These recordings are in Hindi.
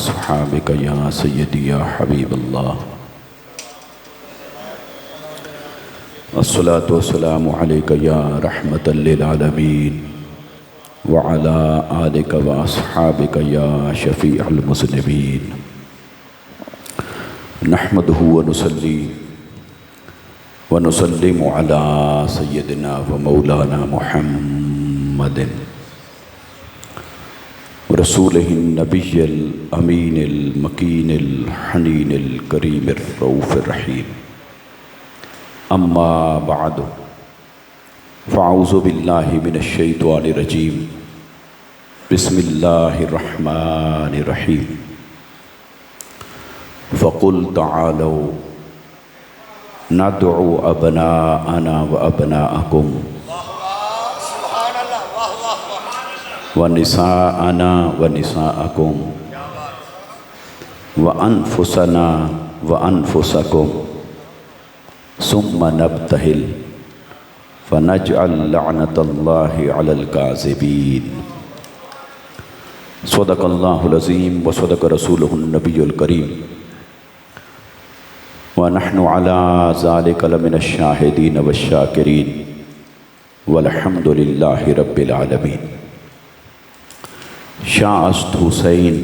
अस्हाबिका या सय्यदी या हबीबल्लाह। अस्सलातु वस्सलामु अलैका या रहमतल लिल आलमीन व अला आलिका व अस्हाबिका या शफीअल मुज़निबीन। नहमदुहु व नुसल्ली व नुसल्लिमु अला सय्यदिना व मौलाना मुहम्मदिन रसूलिहिन नबिय्यिल अमीनिल मकीनिल हनीनिल करीमिर रऊफ़िर रहीम। अम्मा बअद फ़अऊज़ु बिल्लाहि मिनश शैतानिर रजीम। बिस्मिल्लाहिर रहमानिर रहीम। फ़क़ुल तआलौ नदउ अबनाअना व अबनाअकुम व निसाअना व निसाअकुम व अनफुसना व अनफुसकुम सुम्मा नब्तहिल फ़नजअल लअनतल्लाहि अलल काज़िबीन। सदक़ल्लाहुल अज़ीम व सदक़ रसूलुहुन नबियुल करीम व नहनु अला ज़ालिका लमिनश शाहिदीन वश्शाकिरीन वल्हम्दुलिल्लाहि रब्बिल आलमीन। शाह अस्त हुसैन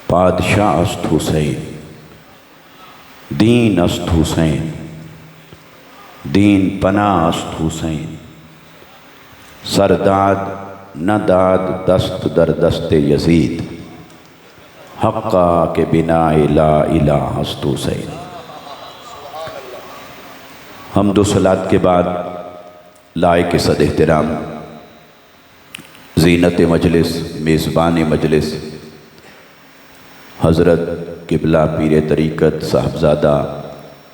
पादशाह अस्त हुसैन दीन अस्त हुसैन दीन पना अस्त हुसैन सरदाद न दाद दस्त दर दस्ते यजीद हक्का के बिना ला इला अस्त हुसैन। हम्दो सलात के बाद लायक सद एहतराम ज़ीनत मजलिस मेज़बान मजलिस हज़रत किबला पीर तरीक़त साहबज़ादा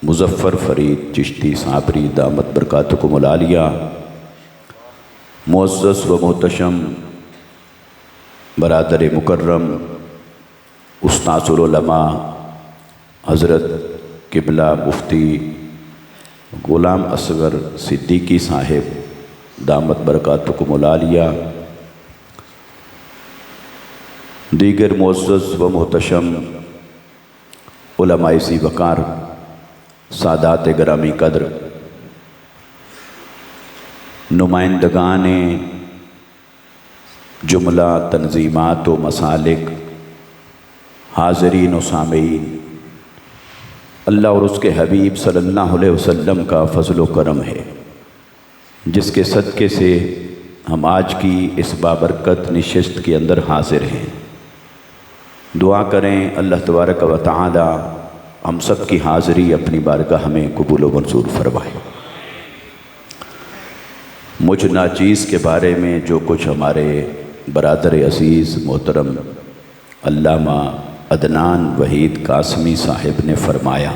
मुज़फ़्फ़र फ़रीद चिश्ती साबरी दामत बरकातुकुमुल आलिया, मुअज़्ज़ज़ व मोहतशम बरादर मुकर्रम उस्ताज़ुल उलमा हज़रत किबला मुफ्ती ग़ुलाम असगर सिद्दीकी साहिब दामत बरकातुकुमुल आलिया, दीगर मुअज़्ज़ज़ व मोहतशम उलमाए सी वक़ार सादात गरामी कद्र नुमाइंदगान जुमला तंजीमात व मसालिक हाज़रीन व सामीन, अल्लाह और उसके हबीब सल्लल्लाहु अलैहि वसल्लम का फ़ज़ल व करम है जिसके सदक़े से हम आज की इस बाबरकत नशिस्त के अंदर हाज़िर हैं। दुआ करें अल्लाह तबारक व तआला हम सब की हाज़िरी अपनी बारगाह में कबूल व मंजूर फरमाए। मुझ नाचीज़ के बारे में जो कुछ हमारे बरादर अज़ीज़ मोहतरम अल्लामा अदनान वहीद कासमी साहिब ने फ़रमाया,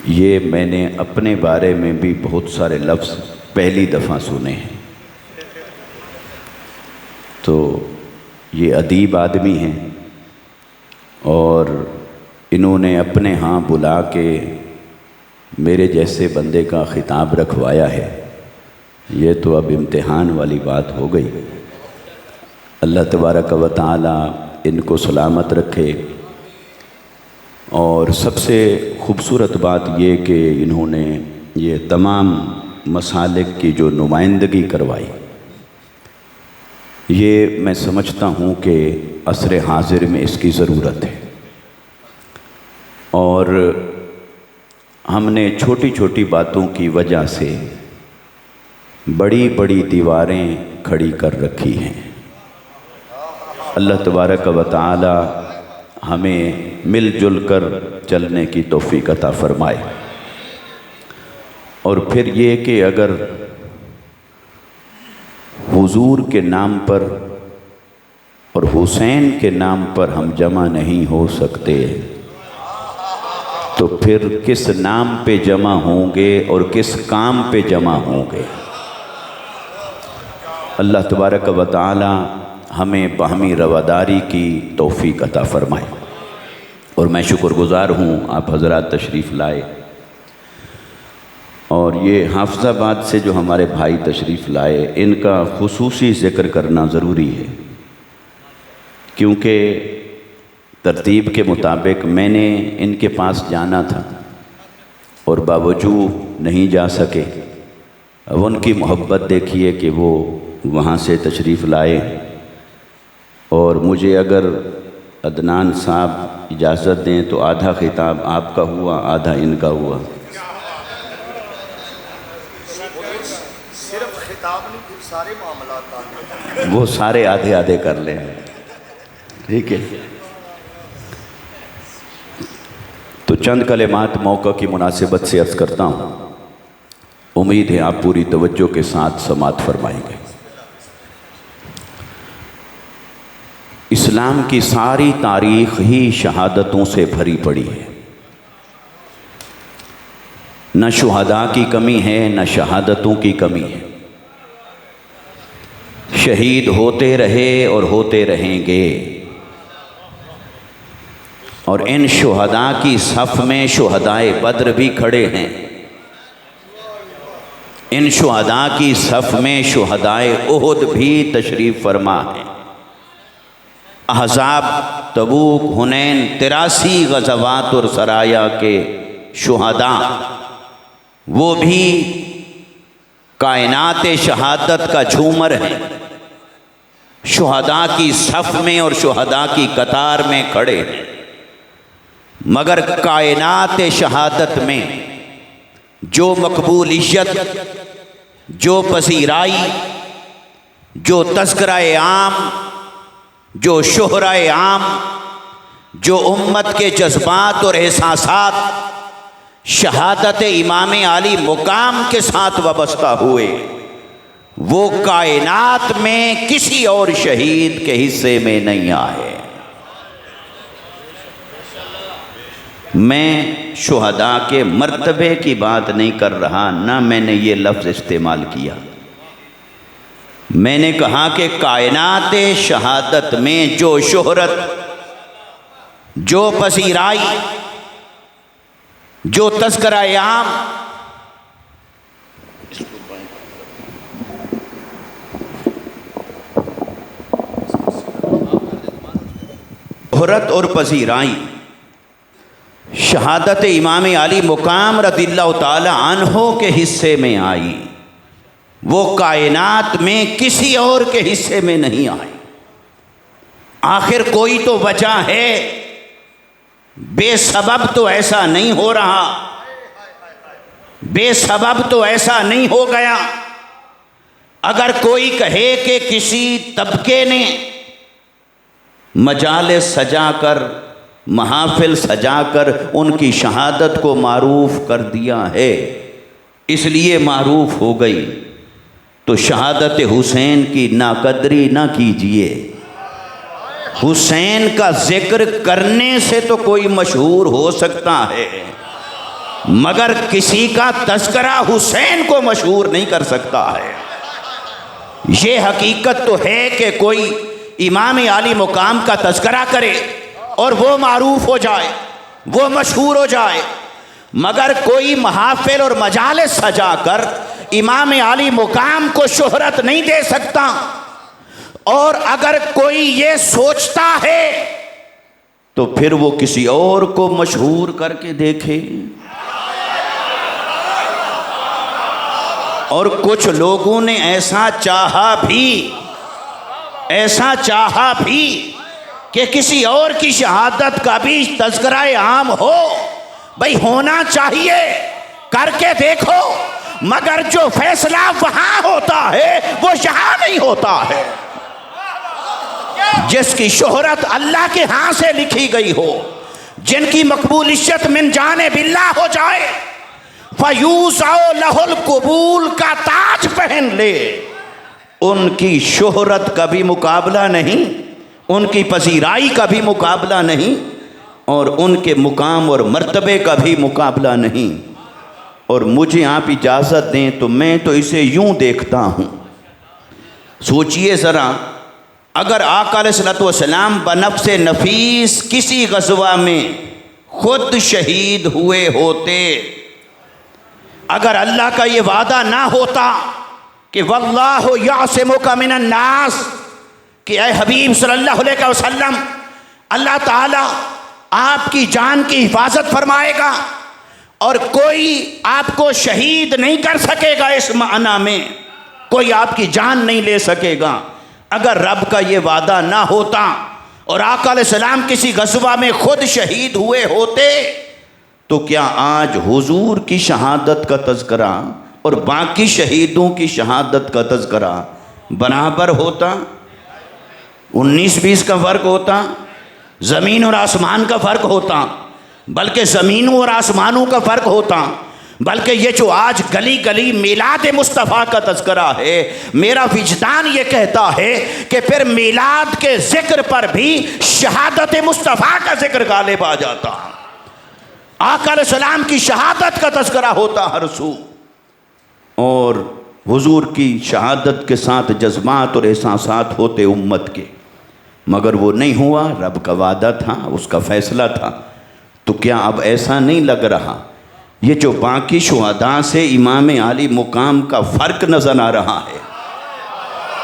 ये मैंने अपने बारे में भी बहुत सारे लफ्ज़ पहली दफ़ा सुने हैं। तो ये अदीब आदमी हैं और इन्होंने अपने यहाँ बुला के मेरे जैसे बंदे का ख़िताब रखवाया है। ये तो अब इम्तिहान वाली बात हो गई। अल्लाह तबारक व तआला इनको सलामत रखे। और सबसे ख़ूबसूरत बात ये कि इन्होंने ये तमाम मसालिक की जो नुमाइंदगी करवाई, ये मैं समझता हूँ कि असर हाज़िर में इसकी ज़रूरत है। और हमने छोटी छोटी बातों की वजह से बड़ी बड़ी दीवारें खड़ी कर रखी हैं। अल्लाह तबारक व तआला हमें मिलजुल कर चलने की तौफ़ीक़ अता फ़रमाए। और फिर ये कि अगर हुजूर के नाम पर और हुसैन के नाम पर हम जमा नहीं हो सकते तो फिर किस नाम पे जमा होंगे और किस काम पे जमा होंगे। अल्लाह तबारक व तआला हमें बाहमी रवादारी की तौफ़ीक़ अता फ़रमाए। और मैं शुक्रगुज़ार हूँ आप हज़रात तशरीफ़ लाए। और ये हाफिज़ाबाद से जो हमारे भाई तशरीफ़ लाए, इनका खुसूसी ज़िक्र करना ज़रूरी है। क्योंकि तरतीब के मुताबिक मैंने इनके पास जाना था और बावजूद नहीं जा सके। अब उनकी मोहब्बत देखिए कि वो वहाँ से तशरीफ़ लाए, और मुझे अगर अदनान साहब इजाज़त दें तो आधा खिताब आपका हुआ, आधा इनका हुआ। सिर्फ खिताब नहीं, फिर सारे मामलात वो सारे आधे आधे कर लें, ठीक है। तो चंद कलिमात मौका की मुनासिबत से अर्ज़ करता हूँ। उम्मीद है आप पूरी तवज्जो के साथ समाअत फरमाएंगे। इस्लाम की सारी तारीख़ ही शहादतों से भरी पड़ी है। न शुहदा की कमी है, न शहादतों की कमी है। शहीद होते रहे और होते रहेंगे, और इन शुहदा की सफ़ में शुहदाए बद्र भी खड़े हैं। इन शुहदा की सफ़ में शुहदाए उहुद भी तशरीफ़ फरमा है। अहज़ाब, तबूक, हुनैन, 83 ग़ज़वात और सराया के शुहदा, वो भी कायनात शहादत का झूमर है। शुहदा की सफ़ में और शुहदा की कतार में खड़े हैं। मगर कायनात शहादत में जो मकबूलियत, जो पसीराई, जो तज़किरा-ए आम, जो शोहरा-ए आम, जो उम्मत के जज्बात और एहसासात शहादत इमाम आली मुकाम के साथ वाबस्ता हुए, वो कायनात में किसी और शहीद के हिस्से में नहीं आए। मैं शुहदा के मर्तबे की बात नहीं कर रहा, ना मैंने ये लफ्ज़ इस्तेमाल किया। मैंने कहा कि कायनात शहादत में जो शोहरत, जो पसीराई, जो तज़किरा-ए आम, शोहरत और पसीराई शहादत इमाम आली मुकाम रज़ियल्लाहु ताला अन्हो के हिस्से में आई, वो कायनात में किसी और के हिस्से में नहीं आई। आखिर कोई तो वजह है, बेसबब तो ऐसा नहीं हो रहा, बेसबब तो ऐसा नहीं हो गया। अगर कोई कहे कि किसी तबके ने मजालिस सजाकर, महाफिल सजाकर उनकी शहादत को मारूफ कर दिया है, इसलिए मारूफ हो गई, तो शहादत हुसैन की नाकदरी ना कीजिए। हुसैन का जिक्र करने से तो कोई मशहूर हो सकता है, मगर किसी का तज़किरा हुसैन को मशहूर नहीं कर सकता है। ये हकीकत तो है कि कोई इमाम आली मुकाम का तज़किरा करे और वो मारूफ हो जाए, वो मशहूर हो जाए, मगर कोई महाफिल और मजालिस सजाकर इमाम आली मुकाम को शोहरत नहीं दे सकता। और अगर कोई ये सोचता है तो फिर वो किसी और को मशहूर करके देखे। और कुछ लोगों ने ऐसा चाहा भी कि किसी और की शहादत का भी तज़किरा-ए आम हो। भाई होना चाहिए, करके देखो, मगर जो फैसला वहां होता है वो यहाँ नहीं होता है। जिसकी शोहरत अल्लाह के हाथ से लिखी गई हो, जिनकी मकबूलियत मिन जाने बिल्लाह हो जाए, फयूज़अ लहुल कबूल का ताज पहन ले, उनकी शोहरत का भी मुकाबला नहीं, उनकी पसीराई का भी मुकाबला नहीं, और उनके मुकाम और मर्तबे का भी मुकाबला नहीं। और मुझे आप इजाज़त दें तो मैं तो इसे यूं देखता हूँ। सोचिए ज़रा, अगर आका अलैहिस्सलातु वस्सलाम बनफ्से नफीस किसी ग़ज़वा में खुद शहीद हुए होते, अगर अल्लाह का ये वादा ना होता कि वल्लाहु यासिमुका मिनन नास, कि ऐ हबीब सल्लल्लाहु अलैहि वसल्लम, अल्लाह ताला आपकी जान की हिफाजत फरमाएगा और कोई आपको शहीद नहीं कर सकेगा। इस माना में कोई आपकी जान नहीं ले सकेगा। अगर रब का ये वादा ना होता और आका अलैहिस्सलाम किसी गज़वा में खुद शहीद हुए होते तो क्या आज हुजूर की शहादत का तज़किरा और बाकी शहीदों की शहादत का तज़किरा बराबर होता? 19-20 का फ़र्क होता? ज़मीन और आसमान का फ़र्क होता? बल्कि ज़मीनों और आसमानों का फ़र्क होता। बल्कि ये जो आज गली गली मिलाद मुस्तफ़ा का तज़किरा है, मेरा विजदान ये कहता है कि फिर मिलाद के ज़िक्र पर भी शहादत मुस्तफ़ा का ज़िक्र गालिब आ जाता। आका अलैहिस्सलाम की शहादत का तज़किरा होता हर सू, और हुजूर की शहादत के साथ जज्बात और एहसासात होते उम्मत के। मगर वो नहीं हुआ। रब का वादा था, उसका फ़ैसला था। तो क्या अब ऐसा नहीं लग रहा ये जो बाकी शुहदा से इमाम आली मुकाम का फ़र्क नज़र आ रहा है,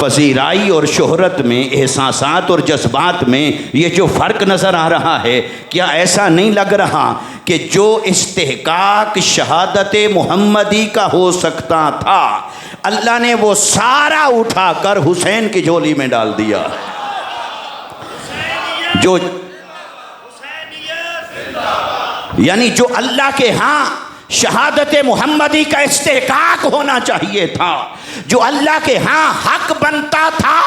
पजीराई और शोहरत में, एहसासात और जज्बात में ये जो फ़र्क नज़र आ रहा है, क्या ऐसा नहीं लग रहा कि जो इस्तेहकाक शहादत मुहम्मदी का हो सकता था, अल्लाह ने वो सारा उठाकर हुसैन की झोली में डाल दिया। जो यानी जो अल्लाह के यहाँ शहादत मुहम्मदी का इस्तेहकाक होना चाहिए था, जो अल्लाह के यहाँ हक बनता था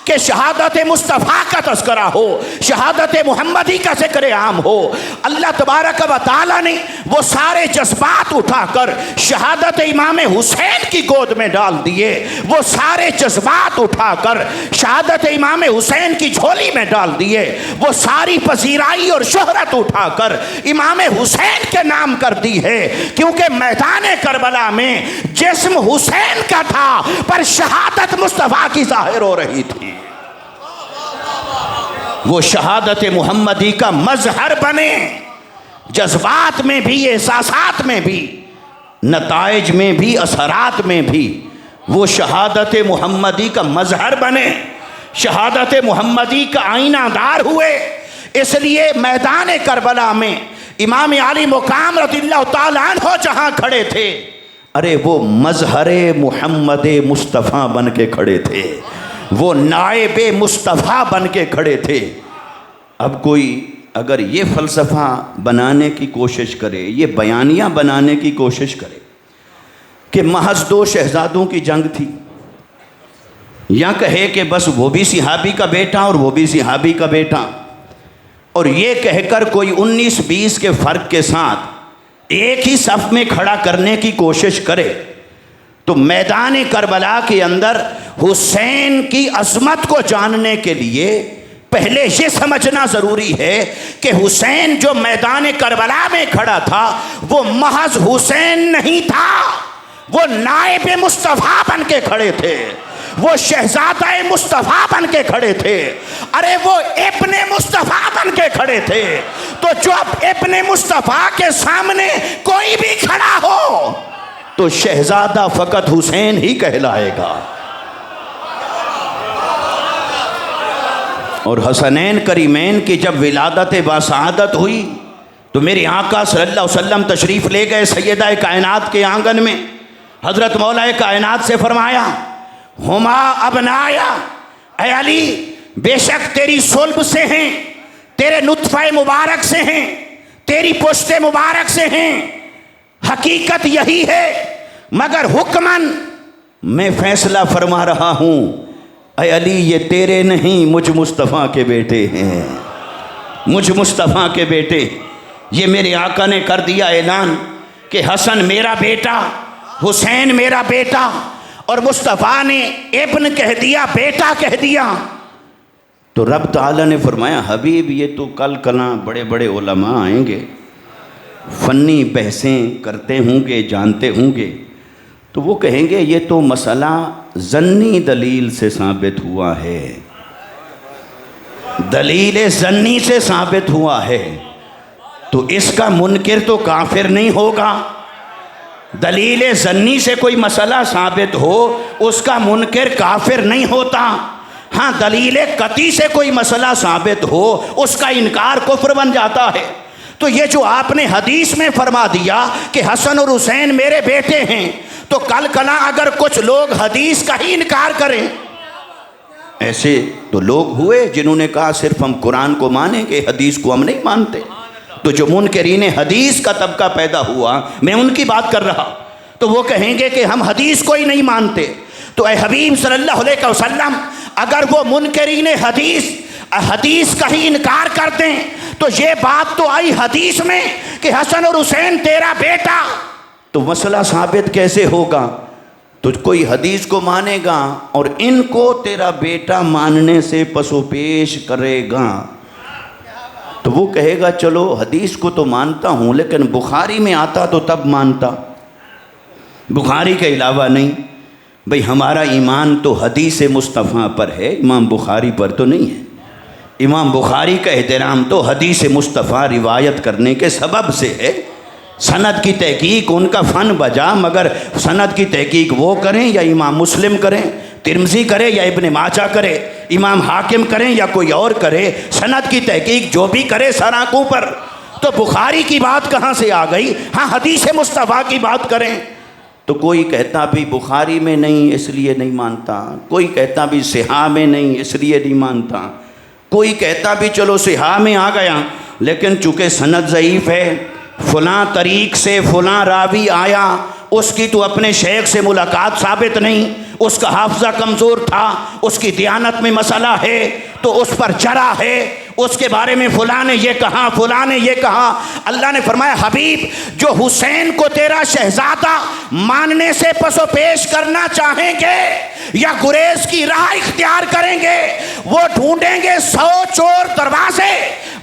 कि शहादत मुस्तफ़ा का तज़किरा हो, शहादत मुहम्मदी का ज़िक्र आम हो, अल्लाह तबारक व तआला ने वो सारे जज्बात उठाकर शहादत इमाम हुसैन की गोद में डाल दिए। वो सारे जज्बात उठाकर शहादत इमाम हुसैन की झोली में डाल दिए। वो सारी पजीराई और शोहरत उठाकर इमाम हुसैन के नाम कर दी है, क्योंकि मैदान करबला में जिस्म हुसैन का था पर शहादत मुस्तफ़ा की ज़ाहिर हो रही थी। वो शहादत मुहम्मदी का मजहर बने, जज्बात में भी, एहसासात में भी, नताइज में भी, असरात में भी वो शहादत मुहम्मदी का मजहर बने, शहादत मुहम्मदी का आईनादार हुए। इसलिए मैदान करबला में इमाम आली मुकाम रज़ियल्लाहु ताला अन्हु जहाँ खड़े थे, अरे वो मजहरे मुहम्मद मुस्तफ़ा बन के खड़े थे, वो नायब मुस्तफ़ा बन के खड़े थे। अब कोई अगर ये फ़लसफ़ा बनाने की कोशिश करे, ये बयानिया बनाने की कोशिश करे कि महज 2 शहज़ादों की जंग थी, या कहे कि बस वो भी सिहाबी का बेटा और वो भी सिहाबी का बेटा, और ये कहकर कोई 19-20 के फ़र्क के साथ एक ही सफ़ में खड़ा करने की कोशिश करे, तो मैदान करबला के अंदर हुसैन की अज़मत को जानने के लिए पहले ये समझना ज़रूरी है कि हुसैन जो मैदान करबला में खड़ा था वो महज हुसैन नहीं था, वो नायब मुस्तफ़ा बन के खड़े थे, वो शहज़ादा मुस्तफ़ा बन के खड़े थे, अरे वो इब्ने मुस्तफ़ा बन के खड़े थे। तो जब इब्ने मुस्तफ़ा के सामने कोई भी खड़ा हो तो शहज़ादा फ़कत हुसैन ही कहलाएगा। और हसनैन करीमैन की जब विलादत बासआदत हुई तो मेरे आका सल्लल्लाहु अलैहि वसल्लम तशरीफ़ ले गए सैयदा कायनात के आंगन में। हज़रत मौला कायनात से फरमाया, हुमा अबनाया, ऐ अली बेशक तेरी सुल्ब से हैं, तेरे नुत्फ़े मुबारक से हैं, तेरी पुश्ते मुबारक से हैं, हकीकत यही है, मगर हुक्मन मैं फ़ैसला फरमा रहा हूँ, ऐ अली ये तेरे नहीं मुझ मुस्तफ़ा के बेटे हैं, मुझ मुस्तफ़ा के बेटे। ये मेरे आका ने कर दिया ऐलान कि हसन मेरा बेटा, हुसैन मेरा बेटा, और मुस्तफ़ा ने इब्न कह दिया, बेटा कह दिया। तो रब ताला ने फरमाया, हबीब ये तो कल कला बड़े बड़े उलमा आएंगे, फ़न्नी बहसें करते होंगे, जानते होंगे, तो वो कहेंगे ये तो मसला ज़न्नी दलील से साबित हुआ है, दलील ज़न्नी से साबित हुआ है, तो इसका मुनकिर तो काफिर नहीं होगा। दलील ज़न्नी से कोई मसला साबित हो उसका मुनकिर काफिर नहीं होता। हाँ, दलील कती से कोई मसला साबित हो उसका इनकार कुफ्र बन जाता है। तो ये जो आपने हदीस में फरमा दिया कि हसन और हुसैन मेरे बेटे हैं, तो कल कला अगर कुछ लोग हदीस का ही इनकार करें, ऐसे तो लोग हुए जिन्होंने कहा सिर्फ हम कुरान को मानेंगे, हदीस को हम नहीं मानते। तो जो मुनकरीन हदीस का तबका पैदा हुआ, मैं उनकी बात कर रहा, तो वो कहेंगे कि हम हदीस को ही नहीं मानते। तो ए हबीब सल्लल्लाहु अलैहि वसल्लम अगर वो मुनकरीन हदीस का ही इनकार करते हैं, तो ये बात तो आई हदीस में कि हसन और हुसैन तेरा बेटा, तो मसला साबित कैसे होगा? तो कोई हदीस को मानेगा और इनको तेरा बेटा मानने से पसोपेश करेगा, तो वो कहेगा चलो हदीस को तो मानता हूँ, लेकिन बुखारी में आता तो तब मानता, बुखारी के अलावा नहीं। भाई हमारा ईमान तो हदीस मुस्तफ़ा पर है, इमाम बुखारी पर तो नहीं है। इमाम बुखारी का एहतराम तो हदीस मुस्तफ़ा रिवायत करने के सबब से है। सनद की तहकीक उनका फ़न बजा, मगर सनद की तहकीक वो करें या इमाम मुस्लिम करें, तिरमिज़ी करे या इब्न माजा करे, इमाम हाकिम करें या कोई और करे, सनद की तहकीक जो भी करे सर आंखों पर। तो बुखारी की बात कहाँ से आ गई? हाँ, हदीस मुस्तफ़ा की बात करें। तो कोई कहता भी बुखारी में नहीं इसलिए नहीं मानता, कोई कहता भी सिहा में नहीं इसलिए नहीं मानता, कोई कहता भी चलो सिहा में आ गया, लेकिन चूँकि सनद ज़ईफ़ है, फ़लाँ तरीक़ से फ़लाँ रावी आया, उसकी तो अपने शेख से मुलाकात साबित नहीं, उसका हाफ़ज़ा कमज़ोर था, उसकी दियानत में मसला है, तो उस पर जरा है, उसके बारे में फ़लाँ ने ये कहा, फ़लाँ ने ये कहा। अल्लाह ने फरमाया हबीब जो हुसैन को तेरा शहज़ादा मानने से पसोपेश करना चाहेंगे या गुरेज की राह इख्तियार करेंगे, वो ढूंढेंगे 100 चोर दरवाजे,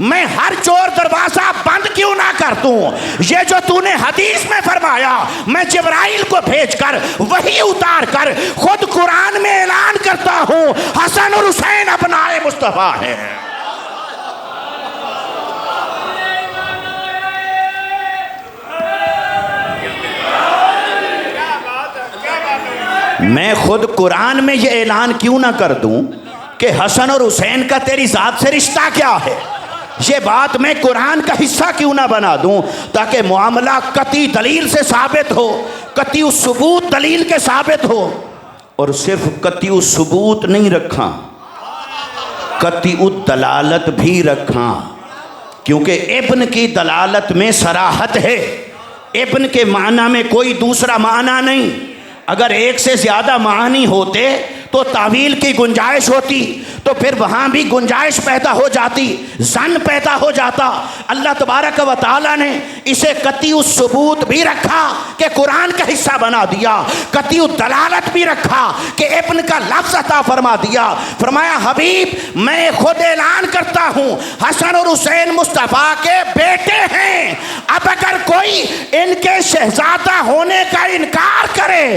मैं हर चोर दरवाज़ा बंद क्यों ना कर दूं? ये जो तूने हदीस में फरमाया, मैं जिब्राइल को भेजकर वही उतार कर खुद कुरान में ऐलान करता हूँ हसन और हुसैन अपनाए मुस्तफ़ा हैं। मैं खुद कुरान में ये ऐलान क्यों ना कर दूं कि हसन और हुसैन का तेरी ज़ात से रिश्ता क्या है? ये बात मैं कुरान का हिस्सा क्यों ना बना दूं, ताकि मामला कती दलील से साबित हो, कती उस सबूत दलील के साबित हो। और सिर्फ कती उस सबूत नहीं रखा, कती उद दलालत भी रखा, क्योंकि इब्न की दलालत में सराहत है, इब्न के माना में कोई दूसरा माना नहीं। अगर एक से ज़्यादा मानी होते तो तावील की गुंजाइश होती, तो फिर वहाँ भी गुंजाइश पैदा हो जाती, ज़न पैदा हो जाता। अल्लाह तबारक व तआला ने इसे कतीउ सबूत भी रखा कि कुरान का हिस्सा बना दिया, कतीउ दलालत भी रखा कि इब्न का लफ्ज़ अता फरमा दिया। फरमाया हबीब मैं खुद ऐलान करता हूँ हसन और हुसैन मुस्तफ़ा के बेटे हैं। अब अगर कोई इनके शहजादा होने का इनकार करे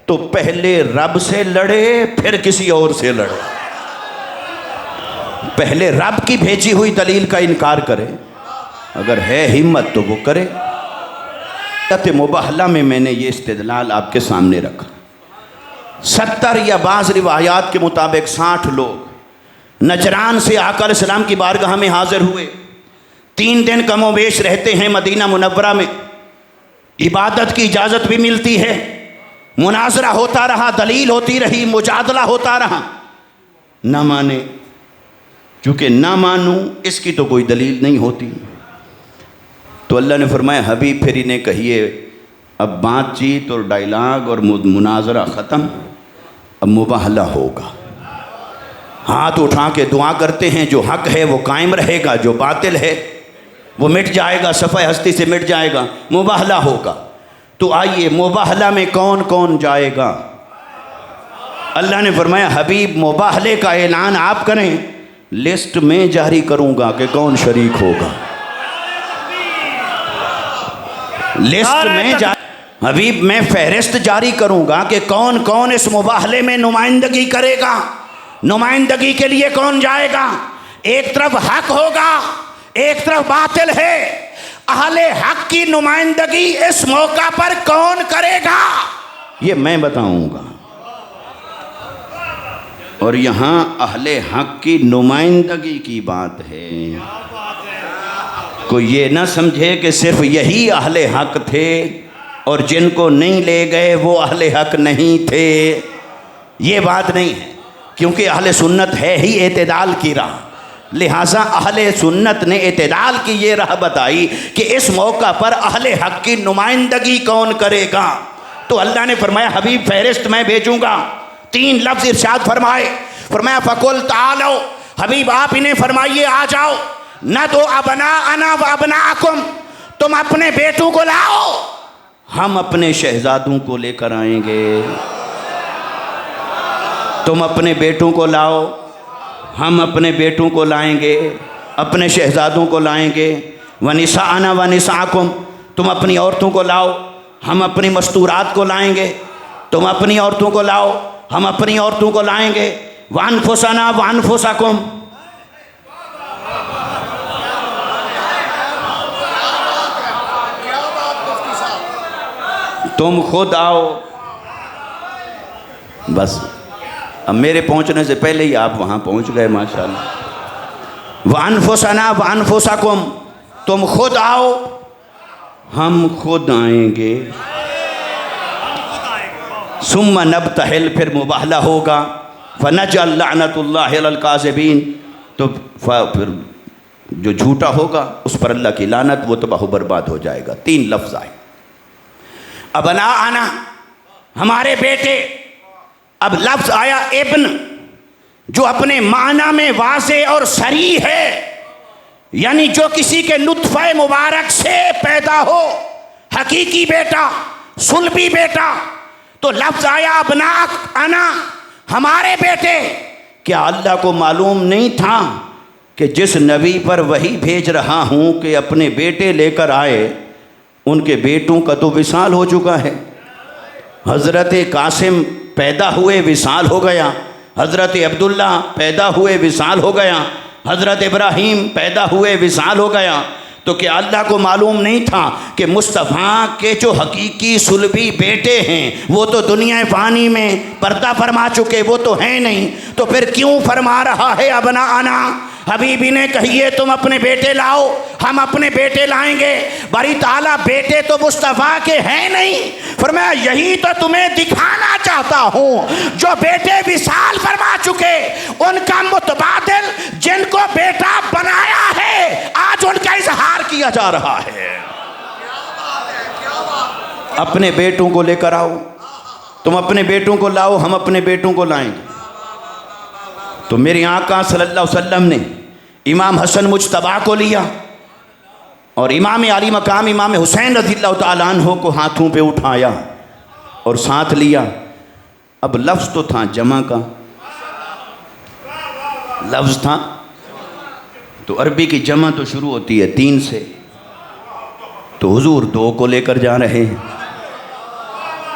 तो पहले रब से लड़े फिर किसी और से लड़े। पहले रब की भेजी हुई दलील का इनकार करे, अगर है हिम्मत तो वो करे। मुबाहला में मैंने ये इस्तिदलाल आपके सामने रखा। 70 या बाज़ रिवायात के मुताबिक 60 लोग नजरान से आकर इस्लाम की बारगाह में हाजिर हुए। 3 दिन कमोवेश रहते हैं मदीना मुनव्वरा में, इबादत की इजाज़त भी मिलती है, मुनाजरा होता रहा, दलील होती रही, मुजादला होता रहा। ना माने, क्योंकि ना मानूं इसकी तो कोई दलील नहीं होती। तो अल्लाह ने फरमाया हबीब फिर इन्हें कहिए अब बातचीत और डायलॉग और मुनाजरा ख़त्म, अब मुबाहला होगा। हाथ उठा के दुआ करते हैं, जो हक है वो कायम रहेगा, जो बातिल है वो मिट जाएगा, सफ़े हस्ती से मिट जाएगा, मुबाहला होगा। तो आइए मुबाहला में कौन कौन जाएगा? अल्लाह ने फरमाया हबीब मुबाहले का ऐलान आप करें, लिस्ट में जारी करूंगा कि कौन शरीक होगा। लिस्ट में हबीब मैं फहरिस्त जारी करूंगा कि कौन कौन इस मुबाहले में नुमाइंदगी करेगा, नुमाइंदगी के लिए कौन जाएगा। एक तरफ हक होगा, एक तरफ बातिल है। अहले हक की नुमाइंदगी इस मौका पर कौन करेगा ये मैं बताऊंगा। और यहाँ अहले हक की नुमाइंदगी की बात है। कोई ये ना समझे कि सिर्फ यही अहले हक थे और जिनको नहीं ले गए वो अहले हक नहीं थे, ये बात नहीं है। क्योंकि अहले सुन्नत है ही एतदाल की राह, लिहाजा अहले सुन्नत ने एतदाल की ये राह बताई कि इस मौका पर अहले हक की नुमाइंदगी कौन करेगा। तो अल्लाह ने फरमाया हबीब फहरिस्त मैं भेजूँगा। 3 लफ्ज़ इरशाद फरमाए, फरमाया फ़कुल तालो, हबीब आप इन्हें फरमाइए आ जाओ, न तो अबना अना व अबनाकुम, तुम अपने बेटों को लाओ, हम अपने शहजादों को लेकर आएंगे। तुम अपने बेटों को लाओ, हम अपने बेटों को लाएंगे, अपने शहजादों को लाएंगे। व निसाअना व निसाअकुम, तुम अपनी औरतों को लाओ, हम अपनी मस्तूरात को लाएंगे। तुम अपनी औरतों को लाओ, हम अपनी औरतों को लाएंगे। व अनफुसना व अनफुसकुम, तुम खुद आओ। बस अब मेरे पहुंचने से पहले ही आप वहां पहुंच गए माशाअल्लाह। व अनफुसना व अनफुसकुम, तुम खुद आओ, हम खुद आएंगे। सुम्मा नब्तहिल, फिर मुबाहला होगा। फ़नजअल लअनतुल्लाहि अलल काज़िबीन, तो फिर जो झूठा होगा उस पर अल्लाह की लानत, वो तबाह बर्बाद हो जाएगा। 3 लफ्ज़ आए, अबना आना, हमारे बेटे। अब लफ्ज़ आया इब्न, जो अपने माना में वाज़े और सरी है, यानी जो किसी के लुत्फ़े मुबारक से पैदा हो, हकीकी बेटा, सुलभी बेटा। तो लफ्ज़ आया अबना आना, हमारे बेटे। क्या अल्लाह को मालूम नहीं था कि जिस नबी पर वही भेज रहा हूँ कि अपने बेटे लेकर आए, उनके बेटों का तो विसाल हो चुका है। हज़रत कासिम पैदा हुए, विसाल हो गया। हज़रत अब्दुल्ला पैदा हुए, विसाल हो गया। हज़रत इब्राहीम पैदा हुए, विसाल हो गया। तो क्या अल्लाह को मालूम नहीं था कि मुस्तफ़ा के जो हकीकी सुलभी बेटे हैं वो तो दुनिया फ़ानी में पर्दा फरमा चुके, वो तो हैं नहीं। तो फिर क्यों फरमा रहा है अबना आना, हबीबी ने कहिए तुम अपने बेटे लाओ, हम अपने बेटे लाएंगे। बड़ी ताला बेटे तो मुस्तफ़ा के हैं नहीं। फरमाया यही तो तुम्हें दिखाना चाहता हूँ, जो बेटे विसाल फरमा चुके उनका मुतबादिल जिनको बेटा बनाया है, आज उनका इजहार किया जा रहा है। अपने बेटों को लेकर आओ, तुम अपने बेटों को लाओ, हम अपने बेटों को लाएंगे। तो मेरे आका सल्लल्लाहु अलैहि वसल्लम ने इमाम हसन मुज्तबा को लिया और इमाम अली मकाम इमाम हुसैन रज़ियल्लाहु ताला अन्हु को हाथों पे उठाया और साथ लिया। अब लफ्ज़ तो था जमा का, लफ्ज़ था तो अरबी की जमा तो शुरू होती है 3 से, तो हुजूर 2 को लेकर जा रहे हैं,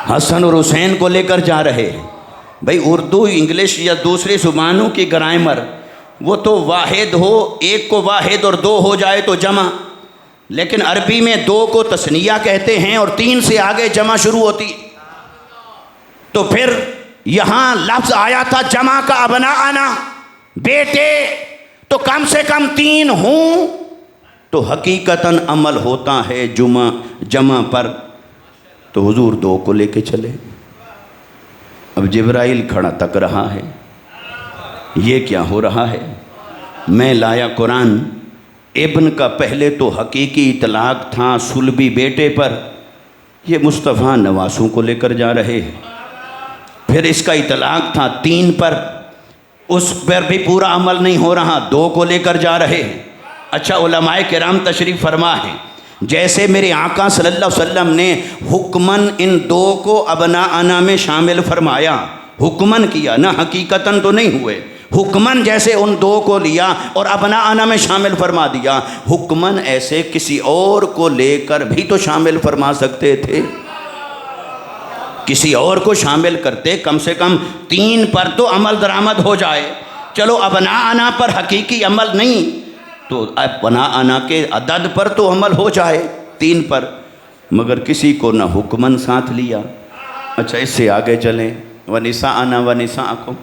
हसन और हुसैन को लेकर जा रहे हैं। भाई उर्दू इंग्लिश या दूसरी ज़ुबानों की ग्रामर वो तो वाहिद हो, एक को वाहिद और 2 हो जाए तो जमा, लेकिन अरबी में 2 को तस्निया कहते हैं और 3 से आगे जमा शुरू होती। तो फिर यहाँ लफ्ज़ आया था जमा का, अबना आना, बेटे। तो कम से कम 3 हूँ तो हकीकतन अमल होता है जमा पर। तो हुजूर 2 को लेके चले। अब जिब्राइल खड़ा तक रहा है, ये क्या हो रहा है। मैं लाया कुरान, इब्न का पहले तो हकीकी इतलाक़ था सुलभी बेटे पर, ये मुस्तफ़ा नवासों को लेकर जा रहे हैं। फिर इसका इतलाक़ था 3 पर, उस पर भी पूरा अमल नहीं हो रहा, 2 को लेकर जा रहे हैं। अच्छा उलमाए किराम तशरीफ़ फरमा है, जैसे मेरे आका सल्लल्लाहु अलैहि वसल्लम ने हुक्मन इन 2 को अबना आना में शामिल फरमाया, हुक्मन किया ना, हकीकतन तो नहीं हुए। हुक्मन जैसे उन 2 को लिया और अबना आना में शामिल फरमा दिया, हुक्मन ऐसे किसी और को लेकर भी तो शामिल फरमा सकते थे। किसी और को शामिल करते, कम से कम 3 पर तो अमल दरामद हो जाए। चलो अबना आना पर हकीकी अमल नहीं, तो अबना आना के अदद पर तो अमल हो जाए 3 पर, मगर किसी को ना हुक्मन साथ लिया। अच्छा इससे आगे चलें, व निसा आना व निसा आकुम,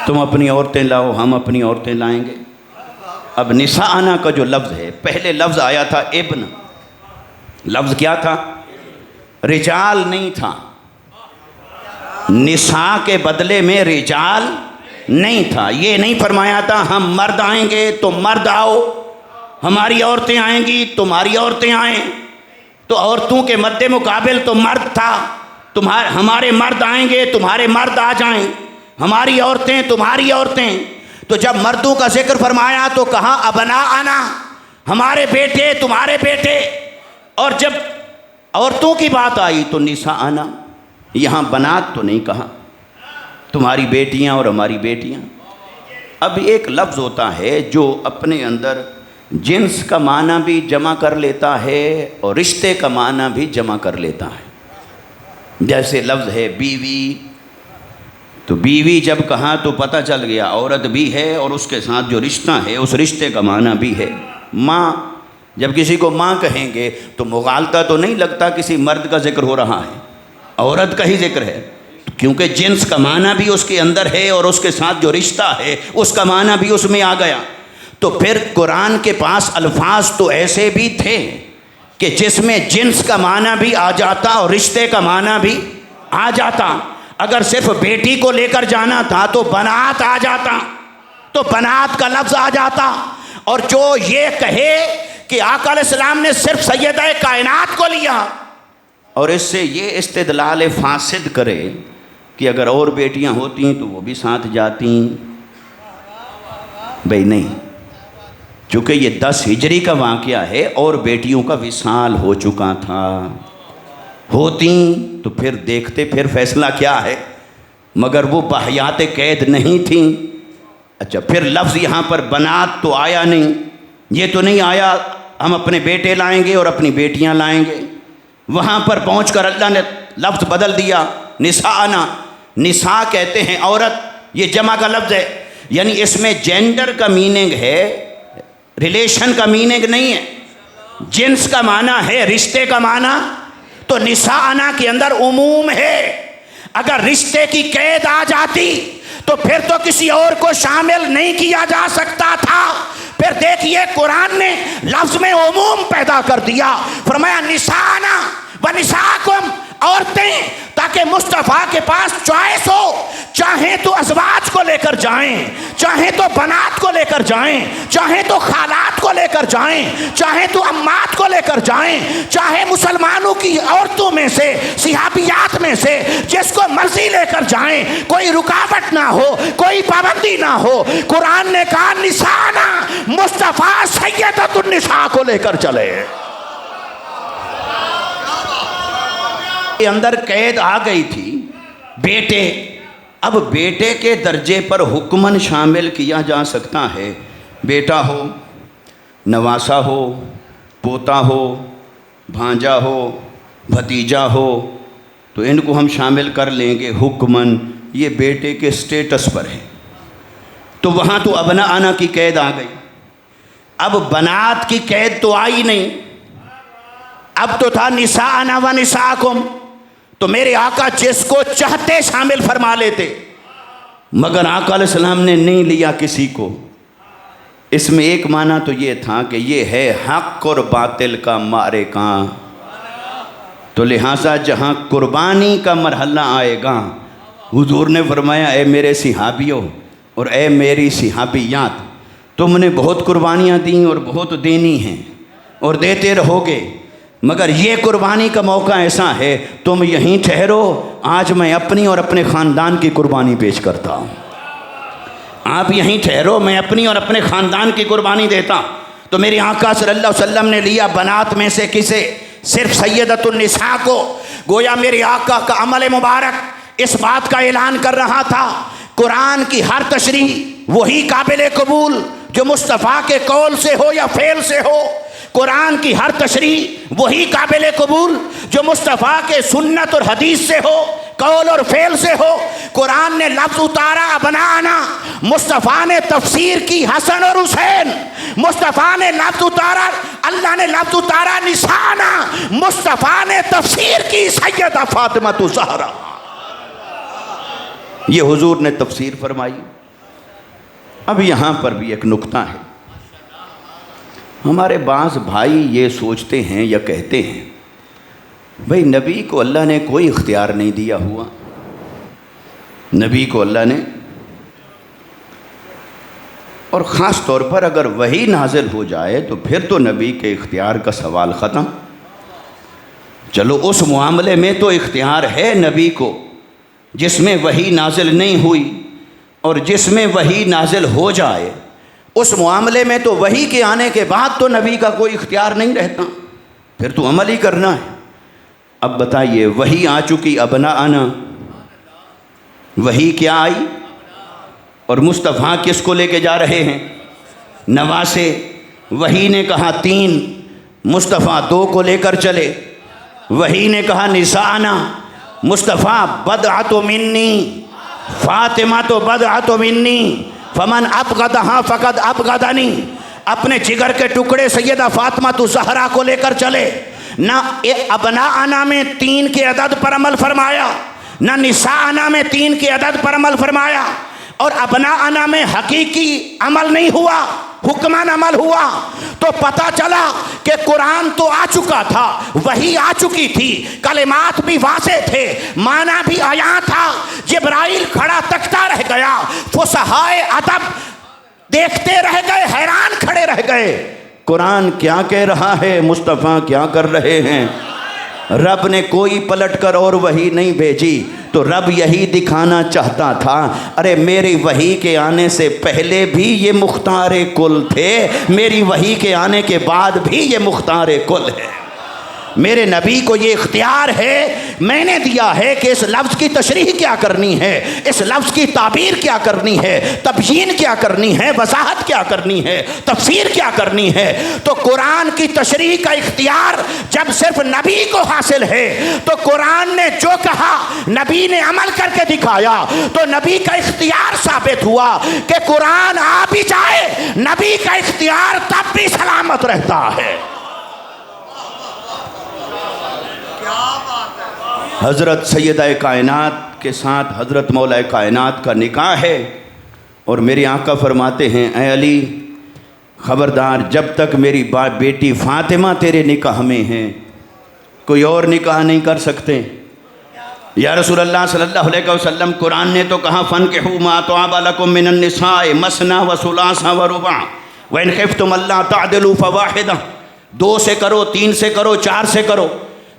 तुम अपनी औरतें लाओ, हम अपनी औरतें लाएंगे। अब निसाअना का जो लफ्ज़ है, पहले लफ्ज़ आया था इब्न, लफ्ज़ क्या था? रिजाल नहीं था। निसा के बदले में रिजाल नहीं था। ये नहीं फरमाया था हम मर्द आएंगे तो मर्द आओ, हमारी औरतें आएंगी तुम्हारी औरतें आएँ। तो औरतों के मद्दे मुकाबिल तो मर्द था, हमारे मर्द आएंगे तुम्हारे मर्द आ जाएं, हमारी औरतें तुम्हारी औरतें। तो जब मर्दों का जिक्र फरमाया तो कहा अबना आना, हमारे बेटे तुम्हारे बेटे। और जब औरतों की बात आई तो निसा आना, यहाँ बनात तो नहीं कहा, तुम्हारी बेटियाँ और हमारी बेटियाँ। अब एक लफ्ज़ होता है जो अपने अंदर जिन्स का माना भी जमा कर लेता है और रिश्ते का माना भी जमा कर लेता है। जैसे लफ्ज़ है बीवी, तो बीवी जब कहा तो पता चल गया औरत भी है और उसके साथ जो रिश्ता है उस रिश्ते का माना भी है। माँ, जब किसी को माँ कहेंगे तो मुगालता तो नहीं लगता किसी मर्द का जिक्र हो रहा है, औरत का ही जिक्र है, क्योंकि जिन्स का माना भी उसके अंदर है और उसके साथ जो रिश्ता है उसका माना भी उसमें आ गया। तो फिर कुरान के पास अल्फाज तो ऐसे भी थे कि जिसमें जिन्स का माना भी आ जाता और रिश्ते का माना भी आ जाता। अगर सिर्फ बेटी को लेकर जाना था तो बनात आ जाता, तो बनात का लफ्ज़ आ जाता। और जो ये कहे कि आका अलैहिस्सलाम ने सिर्फ सैयदा कायनात को लिया और इससे ये इस्तिदलाल फासिद करे कि अगर और बेटियां होती तो वो भी साथ जाती, भाई नहीं, चूँकि ये 10 हिजरी का वाक़या है और बेटियों का विसाल हो चुका था। होती तो फिर देखते फिर फैसला क्या है, मगर वो बहयात कैद नहीं थी। अच्छा, फिर लफ्ज़ यहाँ पर बनात तो आया नहीं, ये तो नहीं आया हम अपने बेटे लाएंगे और अपनी बेटियाँ लाएंगे। वहाँ पर पहुँचकर अल्लाह ने लफ्ज़ बदल दिया, निसाअना। निसा कहते हैं औरत, ये जमा का लफ्ज़ है, यानी इसमें जेंडर का मीनिंग है, रिलेशन का मीनिंग नहीं है। जिन्स का माना है, रिश्ते का माना। तो निसाअना के अंदर उमूम है। अगर रिश्ते की कैद आ जाती तो फिर तो किसी और को शामिल नहीं किया जा सकता था। फिर देखिए कुरान ने लफ्ज़ में उमूम पैदा कर दिया, फरमाया निसाअना व निसाकुम, औरतें, ताकि मुस्तफ़ा के पास चॉइस हो, चाहे तो अज़वाज को लेकर जाएं, चाहे तो बनात को लेकर जाएं, चाहे तो खालात को लेकर जाएं, चाहे तो अम्मात को लेकर जाएं, चाहे मुसलमानों की औरतों में से, सिहाबियात में से जिसको मर्जी लेकर जाएं, कोई रुकावट ना हो, कोई पाबंदी ना हो। कुरान ने कहा निसाना, मुस्तफ़ा सैयदतुन निसा को लेकर चले। अंदर कैद आ गई थी बेटे। अब बेटे के दर्जे पर हुक्मन शामिल किया जा सकता है, बेटा हो, नवासा हो, पोता हो, भांजा हो, भतीजा हो, तो इनको हम शामिल कर लेंगे हुक्मन, ये बेटे के स्टेटस पर है। तो वहाँ तो अबना आना की कैद आ गई। अब बनात की कैद तो आई नहीं, अब तो था निसाअना व निसाकुम। तो मेरे आका जिसको चाहते शामिल फरमा लेते, मगर आका अलैहिस्सलाम ने नहीं लिया किसी को। इसमें एक माना तो ये था कि ये है हक और बातिल का मारेका, तो लिहाजा जहाँ कुर्बानी का मरहला आएगा, हुजूर ने फरमाया ए मेरे सिहाबियों और ए मेरी सिहाबियात, तुमने बहुत कुर्बानियाँ दी और बहुत देनी हैं और देते रहोगे, मगर ये कुर्बानी का मौका ऐसा है, तुम यहीं ठहरो, आज मैं अपनी और अपने ख़ानदान की कुर्बानी पेश करता हूँ। आप यहीं ठहरो, मैं अपनी और अपने ख़ानदान की कुर्बानी देता। तो मेरे आका सल्लल्लाहु अलैहि वसल्लम ने लिया बनात में से किसे? सिर्फ सैयदतुन निसा को। गोया मेरे आका का अमल मुबारक इस बात का ऐलान कर रहा था, कुरान की हर तशरीह वही काबिल कबूल जो मुस्तफ़ा के कौल से हो या फ़ेल से हो। कुरान की हर तशरीह वही काबिल कबूल जो मुस्तफ़ा के सुन्नत और हदीस से हो, कौल और फ़ेल से हो। कुरान ने लफ्ज़ उतारा अबनाना, मुस्तफ़ा ने तफसीर की हसन और हुसैन। मुस्तफ़ा ने लफ्ज़ उतारा, अल्लाह ने लफ्ज़ उतारा निसाना, मुस्तफ़ा ने तफसीर की सैयदा फातिमा ज़हरा। ये हुजूर ने तफसीर फरमाई। अब यहाँ पर भी एक नुक्ता है। हमारे बाज़ भाई ये सोचते हैं या कहते हैं, भाई नबी को अल्लाह ने कोई इख्तियार नहीं दिया हुआ, नबी को अल्लाह ने, और ख़ास तौर पर अगर वही नाजिल हो जाए तो फिर तो नबी के इख्तियार का सवाल ख़त्म। चलो उस मामले में तो इख्तियार है नबी को जिसमें वही नाजिल नहीं हुई, और जिसमें वही नाजिल हो जाए उस मामले में तो वही के आने के बाद तो नबी का कोई इख्तियार नहीं रहता, फिर तो अमल ही करना है। अब बताइए, वही आ चुकी अबना आना, वही क्या आई, और मुस्तफ़ा किसको लेके जा रहे हैं? नवासे। वही ने कहा 3, मुस्तफ़ा 2 को लेकर चले। वही ने कहा निसाना, मुस्तफ़ा बदअतु मिन्नी, फ़ातिमा तो बदअतु मिन्नी, फमन अबगदहा फ़क़द अबगदनी। अपने जिगर के टुकड़े सैयदा फ़ातिमा तो ज़हरा को लेकर चले। ना अबना आना में 3 के अदद पर अमल फरमाया, ना निसा आना में 3 के अदद पर अमल फरमाया, और अबना आना में हकीकी अमल नहीं हुआ, हुक्मान अमल हुआ। तो पता चला कि कुरान तो आ चुका था, वही आ चुकी थी, कलिमात भी वाज़े थे, माना भी आया था। जिब्राइल खड़ा तकता रह गया, फुसहाए अदब देखते रह गए, हैरान खड़े रह गए, कुरान क्या कह रहा है, मुस्तफ़ा क्या कर रहे हैं। रब ने कोई पलट कर और वही नहीं भेजी, तो रब यही दिखाना चाहता था, अरे मेरी वही के आने से पहले भी ये मुख्तार कुल थे, मेरी वही के आने के बाद भी ये मुख्तार कुल है। मेरे नबी को ये इख्तियार है, मैंने दिया है कि इस लफ्ज़ की तशरीह क्या करनी है, इस लफ्ज़ की ताबीर क्या करनी है, तबयीन क्या करनी है, वजाहत क्या करनी है, तफसीर क्या करनी है। तो कुरान की तशरीह का इख्तियार जब सिर्फ नबी को हासिल है, तो कुरान ने जो कहा नबी ने अमल करके दिखाया, तो नबी का इख्तियार साबित हुआ कि कुरान आ भी जाए, नबी का इख्तियार तब भी सलामत रहता है। हज़रत सैयदा कायनात के साथ हज़रत मौला कायनात का निकाह है, और मेरे आका फरमाते हैं, ऐ अली ख़बरदार, जब तक मेरी बेटी फ़ातिमा तेरे निकाह में है कोई और निकाह नहीं कर सकते। या रसूलल्लाह सल्लल्लाहु अलैहि वसल्लम, कुरान ने तो कहा फ़न्किहू मा तआबा लकुम मिनन निसाए मसना व सुलासा व रुबा व इन ख़िफ़्तुम अल्ला तअदिलू फ़वाहिदा, 2 से करो, 3 से करो, 4 से करो।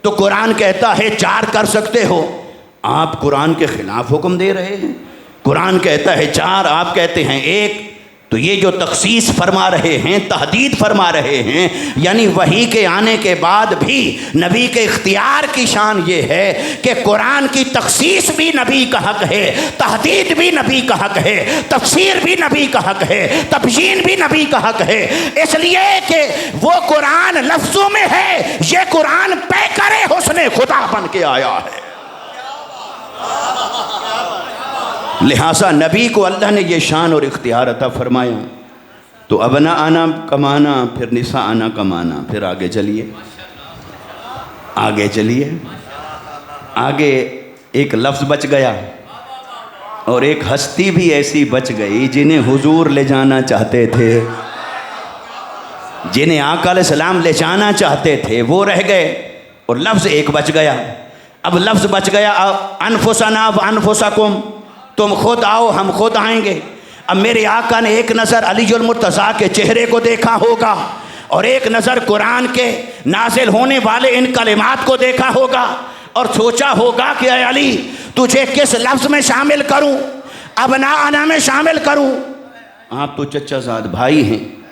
तो कुरान कहता है 4 कर सकते हो, आप कुरान के ख़िलाफ़ हुक्म दे रहे हैं। कुरान कहता है 4, आप कहते हैं 1। तो ये जो तख़सीस फरमा रहे हैं, तहदीद फरमा रहे हैं, यानी वही के आने के बाद भी नबी के इख्तियार की शान ये है कि कुरान की तख़सीस भी नबी का हक़ है, तहदीद भी नबी का हक़ है, तफसीर भी नबी का हक़ है, तबयीन भी नबी का हक़ है। इसलिए कि वो कुरान लफ्ज़ों में है, ये कुरान पैकरे हुस्ने खुदा बन के आया है। लिहाजा नबी को अल्लाह ने ये शान और इख्तियार अता फरमाया। तो अबना आना कमाना, फिर निसा आना कमाना, फिर आगे चलिए, आगे चलिए, आगे एक लफ्ज़ बच गया, और एक हस्ती भी ऐसी बच गई जिन्हें हुजूर ले जाना चाहते थे, जिन्हें आका अलैहिस्सलाम ले जाना चाहते थे, वो रह गए, और लफ्ज़ एक बच गया। अब लफ्ज़ बच गया अनफुसना व अनफुसकुम, तुम खुद आओ हम खुद आएंगे। अब मेरे आका ने एक नज़र अलीजुल मुर्तज़ा के चेहरे को देखा होगा, और एक नज़र कुरान के नाजिल होने वाले इन कलिमात को देखा होगा, और सोचा होगा कि अय अली तुझे किस लफ्ज़ में शामिल करूं, अबना आना में शामिल करूं। आप तो चचाजाद भाई हैं,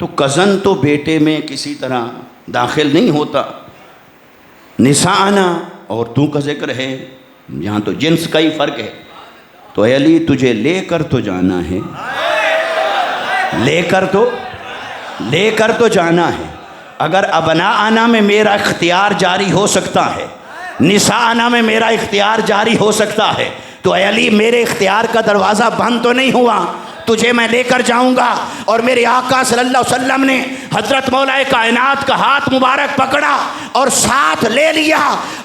तो कज़न तो बेटे में किसी तरह दाखिल नहीं होता। निसा आना और तू का जिक्र है, यहाँ तो जिन्स का ही फ़र्क है। तो अली तुझे लेकर तो जाना है, लेकर तो जाना है। अगर अबना आना में मेरा इख्तियार जारी हो सकता है, निसा आना में मेरा इख्तियार जारी हो सकता है, तो अली मेरे इख्तियार का दरवाज़ा बंद तो नहीं हुआ। तुझे मैं लेकर जाऊंगा। और मेरे आका सल्लल्लाहु अलैहि वसल्लम ने हजरत मौलाए कायनात का हाथ मुबारक पकड़ा और साथ ले लिया।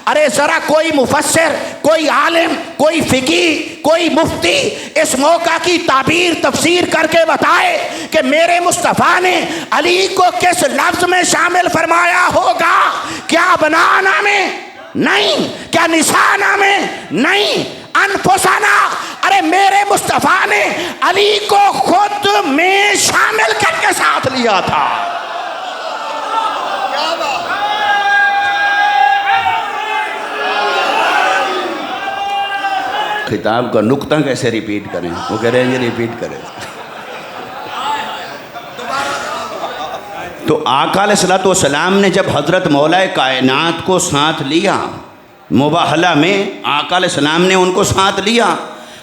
अरे ज़रा कोई मुफस्सिर, कोई आलिम, कोई फ़िकी, कोई मुफ्ती इस मौका की ताबीर तफसीर करके बताए कि मेरे मुस्तफ़ा ने अली को किस लफ्ज़ में शामिल फरमाया होगा। क्या बनाना में? नहीं। क्या निशाना में? नहीं। अनफुसाना। अरे मेरे मुस्तफ़ा ने अली को खुद में शामिल करके साथ लिया था। क्या बात। खिताब का नुक्ता कैसे रिपीट करें? वो कह रहे हैं ये रिपीट करें। तो आका अलैहिस्सलाम ने जब हज़रत मौलाए कायनात को साथ लिया, मुबाहला में आका अलैहिस्सलाम ने उनको साथ लिया,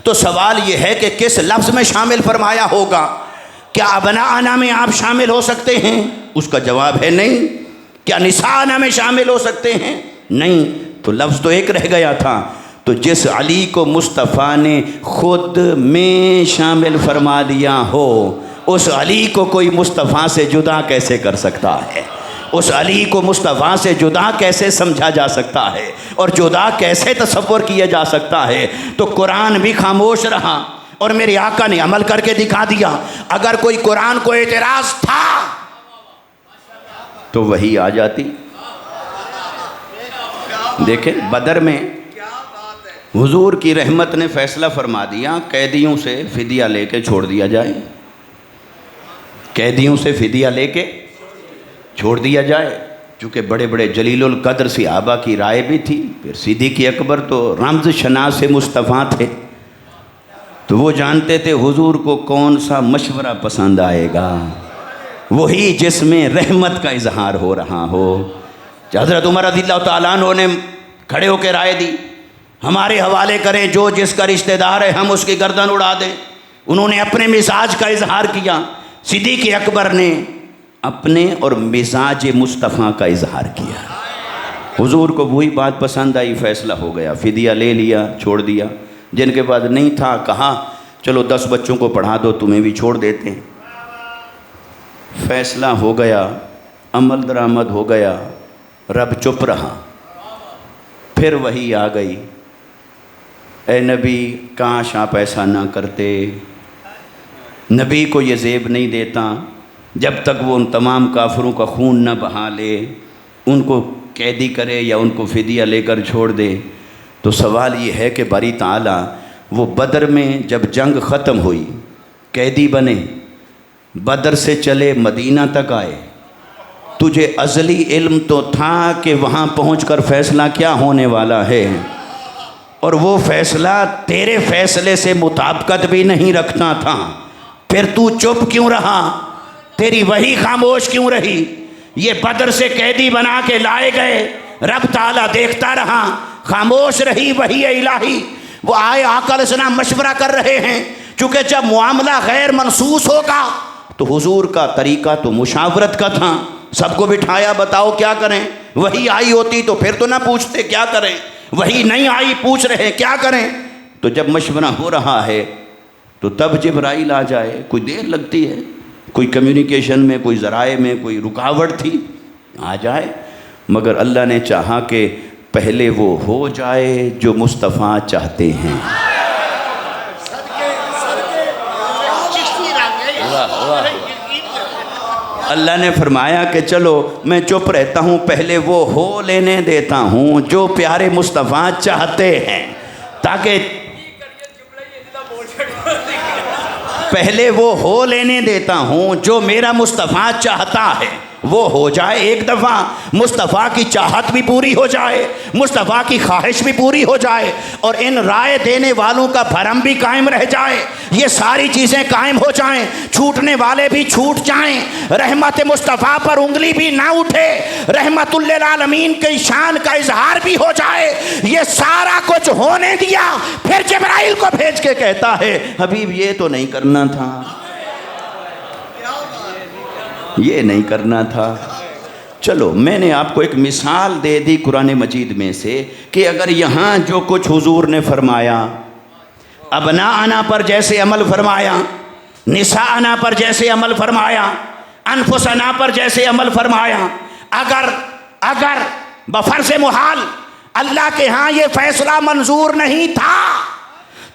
तो सवाल ये है कि किस लफ्ज़ में शामिल फरमाया होगा। क्या अबनाअना में आप शामिल हो सकते हैं? उसका जवाब है नहीं। क्या निसाअना में शामिल हो सकते हैं? नहीं। तो लफ्ज़ तो एक रह गया था। तो जिस अली को मुस्तफ़ा ने खुद में शामिल फरमा दिया हो, उस अली को कोई मुस्तफ़ा से जुदा कैसे कर सकता है? उस अली को मुस्तफ़ा से जुदा कैसे समझा जा सकता है और जुदा कैसे तसव्वुर किया जा सकता है? तो कुरान भी खामोश रहा और मेरे आका ने अमल करके दिखा दिया। अगर कोई कुरान को एतराज़ था तो वही आ जाती। देखें, बदर में हुजूर की रहमत ने फैसला फरमा दिया कैदियों से फ़िदिया लेके छोड़ दिया जाए। कैदियों से फ़िदिया लेके छोड़ दिया जाए, चूँकि बड़े बड़े जलीलुल कद्र सहाबा की राय भी थी। फिर सिद्दीक़ अकबर तो रमज़ शनास मुस्तफ़ा थे, तो वो जानते थे हुजूर को कौन सा मशवरा पसंद आएगा, वही जिसमें रहमत का इजहार हो रहा हो। हज़रत उमर रज़ियल्लाहु तआला अन्हु ने खड़े होकर राय दी, हमारे हवाले करें, जो जिसका रिश्तेदार है हम उसकी गर्दन उड़ा दें। उन्होंने अपने मिजाज का इजहार किया। सिद्दीक़ अकबर ने अपने और मिजाज मुस्तफ़ा का इजहार किया। हुजूर को वही बात पसंद आई, फ़ैसला हो गया, फ़िदिया ले लिया, छोड़ दिया। जिनके पास नहीं था कहा चलो 10 बच्चों को पढ़ा दो, तुम्हें भी छोड़ देते हैं। फ़ैसला हो गया, अमल दरामद हो गया, रब चुप रहा। फिर वही आ गई, ए नबी काश आप ऐसा ना करते। नबी को ये ज़ेब नहीं देता जब तक वो उन तमाम काफिरों का खून न बहा ले, उनको कैदी करे या उनको फ़िदिया लेकर छोड़ दे। तो सवाल ये है कि बारी ताला वो बदर में जब जंग ख़त्म हुई, कैदी बने, बदर से चले मदीना तक आए, तुझे अज़ली इल्म तो था कि वहाँ पहुँचकर फ़ैसला क्या होने वाला है, और वो फ़ैसला तेरे फ़ैसले से मुताबिकत भी नहीं रखता था। फिर तू चुप क्यों रहा? तेरी वही खामोश क्यों रही? ये बदर से कैदी बना के लाए गए, रब ताला देखता रहा, खामोश रही वही इलाही। वो आए आका अलैहिस्सलाम मशवरा कर रहे हैं, चूँकि जब मामला गैर मनसूस होगा तो हुजूर का तरीका तो मुशावरत का था। सबको बिठाया, बताओ क्या करें। वही आई होती तो फिर तो ना पूछते क्या करें, वही नहीं आई पूछ रहे हैं क्या करें। तो जब मशवरा हो रहा है तो तब जिब्राइल आ जाए। कोई देर लगती है, कोई कम्युनिकेशन में, कोई ज़राए में कोई रुकावट थी, आ जाए। मगर अल्लाह ने चाहा कि पहले वो हो जाए जो मुस्तफ़ा चाहते हैं। अल्लाह ने फरमाया कि चलो मैं चुप रहता हूँ, पहले वो हो लेने देता हूँ जो प्यारे मुस्तफ़ा चाहते हैं, ताकि पहले वो हो लेने देता हूँ जो मेरा मुस्तफ़ा चाहता है वो हो जाए। एक दफ़ा मुस्तफ़ा की चाहत भी पूरी हो जाए, मुस्तफ़ा की ख्वाहिश भी पूरी हो जाए, और इन राय देने वालों का भरम भी कायम रह जाए। ये सारी चीज़ें कायम हो जाएं, छूटने वाले भी छूट जाएं, रहमत मुस्तफ़ा पर उंगली भी ना उठे, रहमतुल लिल आलमीन की शान का इजहार भी हो जाए। ये सारा कुछ होने दिया, फिर जिब्राइल को भेज के कहता है हबीब ये तो नहीं करना था, ये नहीं करना था। चलो मैंने आपको एक मिसाल दे दी कुरान मजीद में से कि अगर यहाँ जो कुछ हुजूर ने फरमाया, अबनाअना पर जैसे अमल फरमाया, निसाअना पर जैसे अमल फरमाया, अनफुसना पर जैसे अमल फरमाया। अगर बफर्ज़ मुहाल अल्लाह के यहाँ ये फैसला मंजूर नहीं था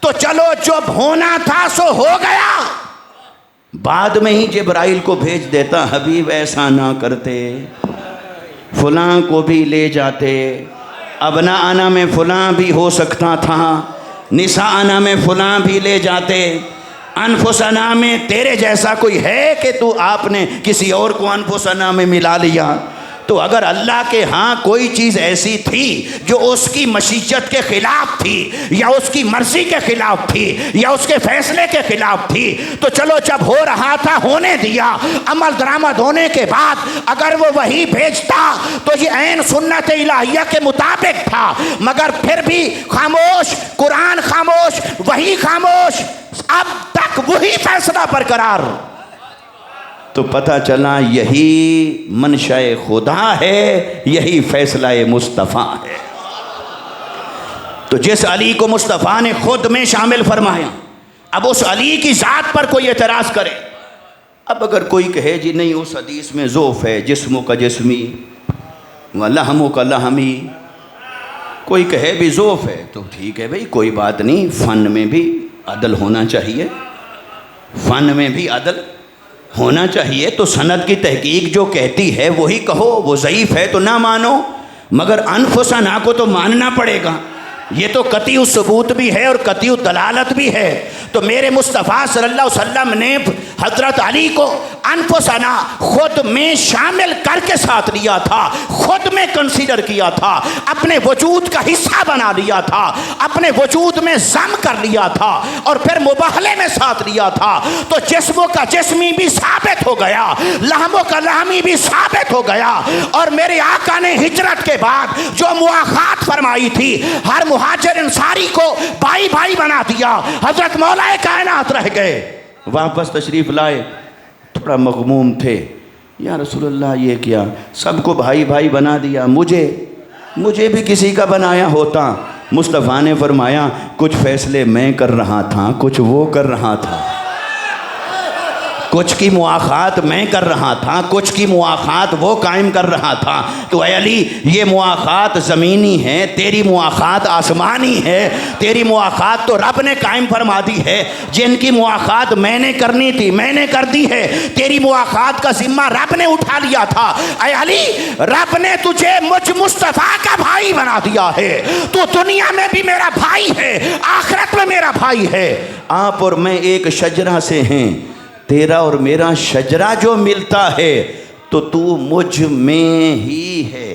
तो चलो जो होना था सो हो गया। बाद में ही जिब्राइल को भेज देता, हबीब ऐसा ना करते, फलां को भी ले जाते, अबना आना में फलां भी हो सकता था, निसा आना में फलां भी ले जाते, अनफुसना में तेरे जैसा कोई है कि तू आपने किसी और को अनफुसना में मिला लिया। तो अगर अल्लाह के यहाँ कोई चीज़ ऐसी थी जो उसकी मशीयत के ख़िलाफ़ थी या उसकी मर्ज़ी के ख़िलाफ़ थी या उसके फ़ैसले के ख़िलाफ़ थी तो चलो जब हो रहा था होने दिया। अमल दरामद होने के बाद अगर वो वही भेजता तो ये ऐन सुन्नत इलाहिया के मुताबिक था, मगर फिर भी खामोश, कुरान खामोश, वही खामोश, अब तक वही फैसला बरकरार। तो पता चला यही मनशाए खुदा है, यही फैसला मुस्तफ़ा है। तो जिस अली को मुस्तफ़ा ने खुद में शामिल फरमाया, अब उस अली की ज़ात पर कोई एतराज़ करे। अब अगर कोई कहे जी नहीं उस हदीस में ज़ोफ़ है, जिस्मों का जिस्मी व लहमों का लहमी, कोई कहे भी ज़ोफ़ है तो ठीक है भाई, कोई बात नहीं, फ़न में भी अदल होना चाहिए, फ़न में भी अदल होना चाहिए। तो सनद की तहकीक जो कहती है वही कहो, वो ज़ईफ़ है तो ना मानो, मगर अनफुसना को तो मानना पड़ेगा। ये तो कतई सबूत भी है और कतई दलालत भी है। तो मेरे मुस्तफ़ा सल्लल्लाहु अलैहि वसल्लम ने हज़रत अली को अनफुसना खुद में शामिल करके साथ लिया था, खुद में कंसीडर किया था, अपने वजूद का हिस्सा बना लिया था, अपने वजूद में जम कर लिया था और फिर मुबाहले में साथ लिया था। तो जिस्मों का जिस्मी भी साबित हो गया, लहमों का लहमी भी साबित हो गया। और मेरे आका ने हिजरत के बाद जो मुआखात फरमाई थी, हर मुहाजिर अंसारी को भाई भाई बना दिया। हजरत मौलाए कायनात रह गए, वापस तशरीफ़ लाए, थोड़ा मगमूम थे, या रसूलुल्लाह ये क्या, सबको भाई भाई बना दिया, मुझे भी किसी का बनाया होता। मुस्तफ़ा ने फरमाया कुछ फ़ैसले मैं कर रहा था, कुछ वो कर रहा था, कुछ की मुआखात मैं कर रहा था, कुछ की मुआखात वो कायम कर रहा था। तो ऐ अली, ये मुआखात ज़मीनी है, तेरी मुआखात आसमानी है। तेरी मुआखात तो रब ने कायम फरमा दी है, जिनकी मुआखात मैंने करनी थी मैंने कर दी है। तेरी मुआखात का जिम्मा रब ने उठा लिया था। ऐ अली, रब ने तुझे मुझ मुस्तफ़ा का भाई बना दिया है। तो दुनिया में भी मेरा भाई है, आखिरत में मेरा भाई है। आप और मैं एक शजरा से हैं, तेरा और मेरा शजरा जो मिलता है तो तू मुझ में ही है।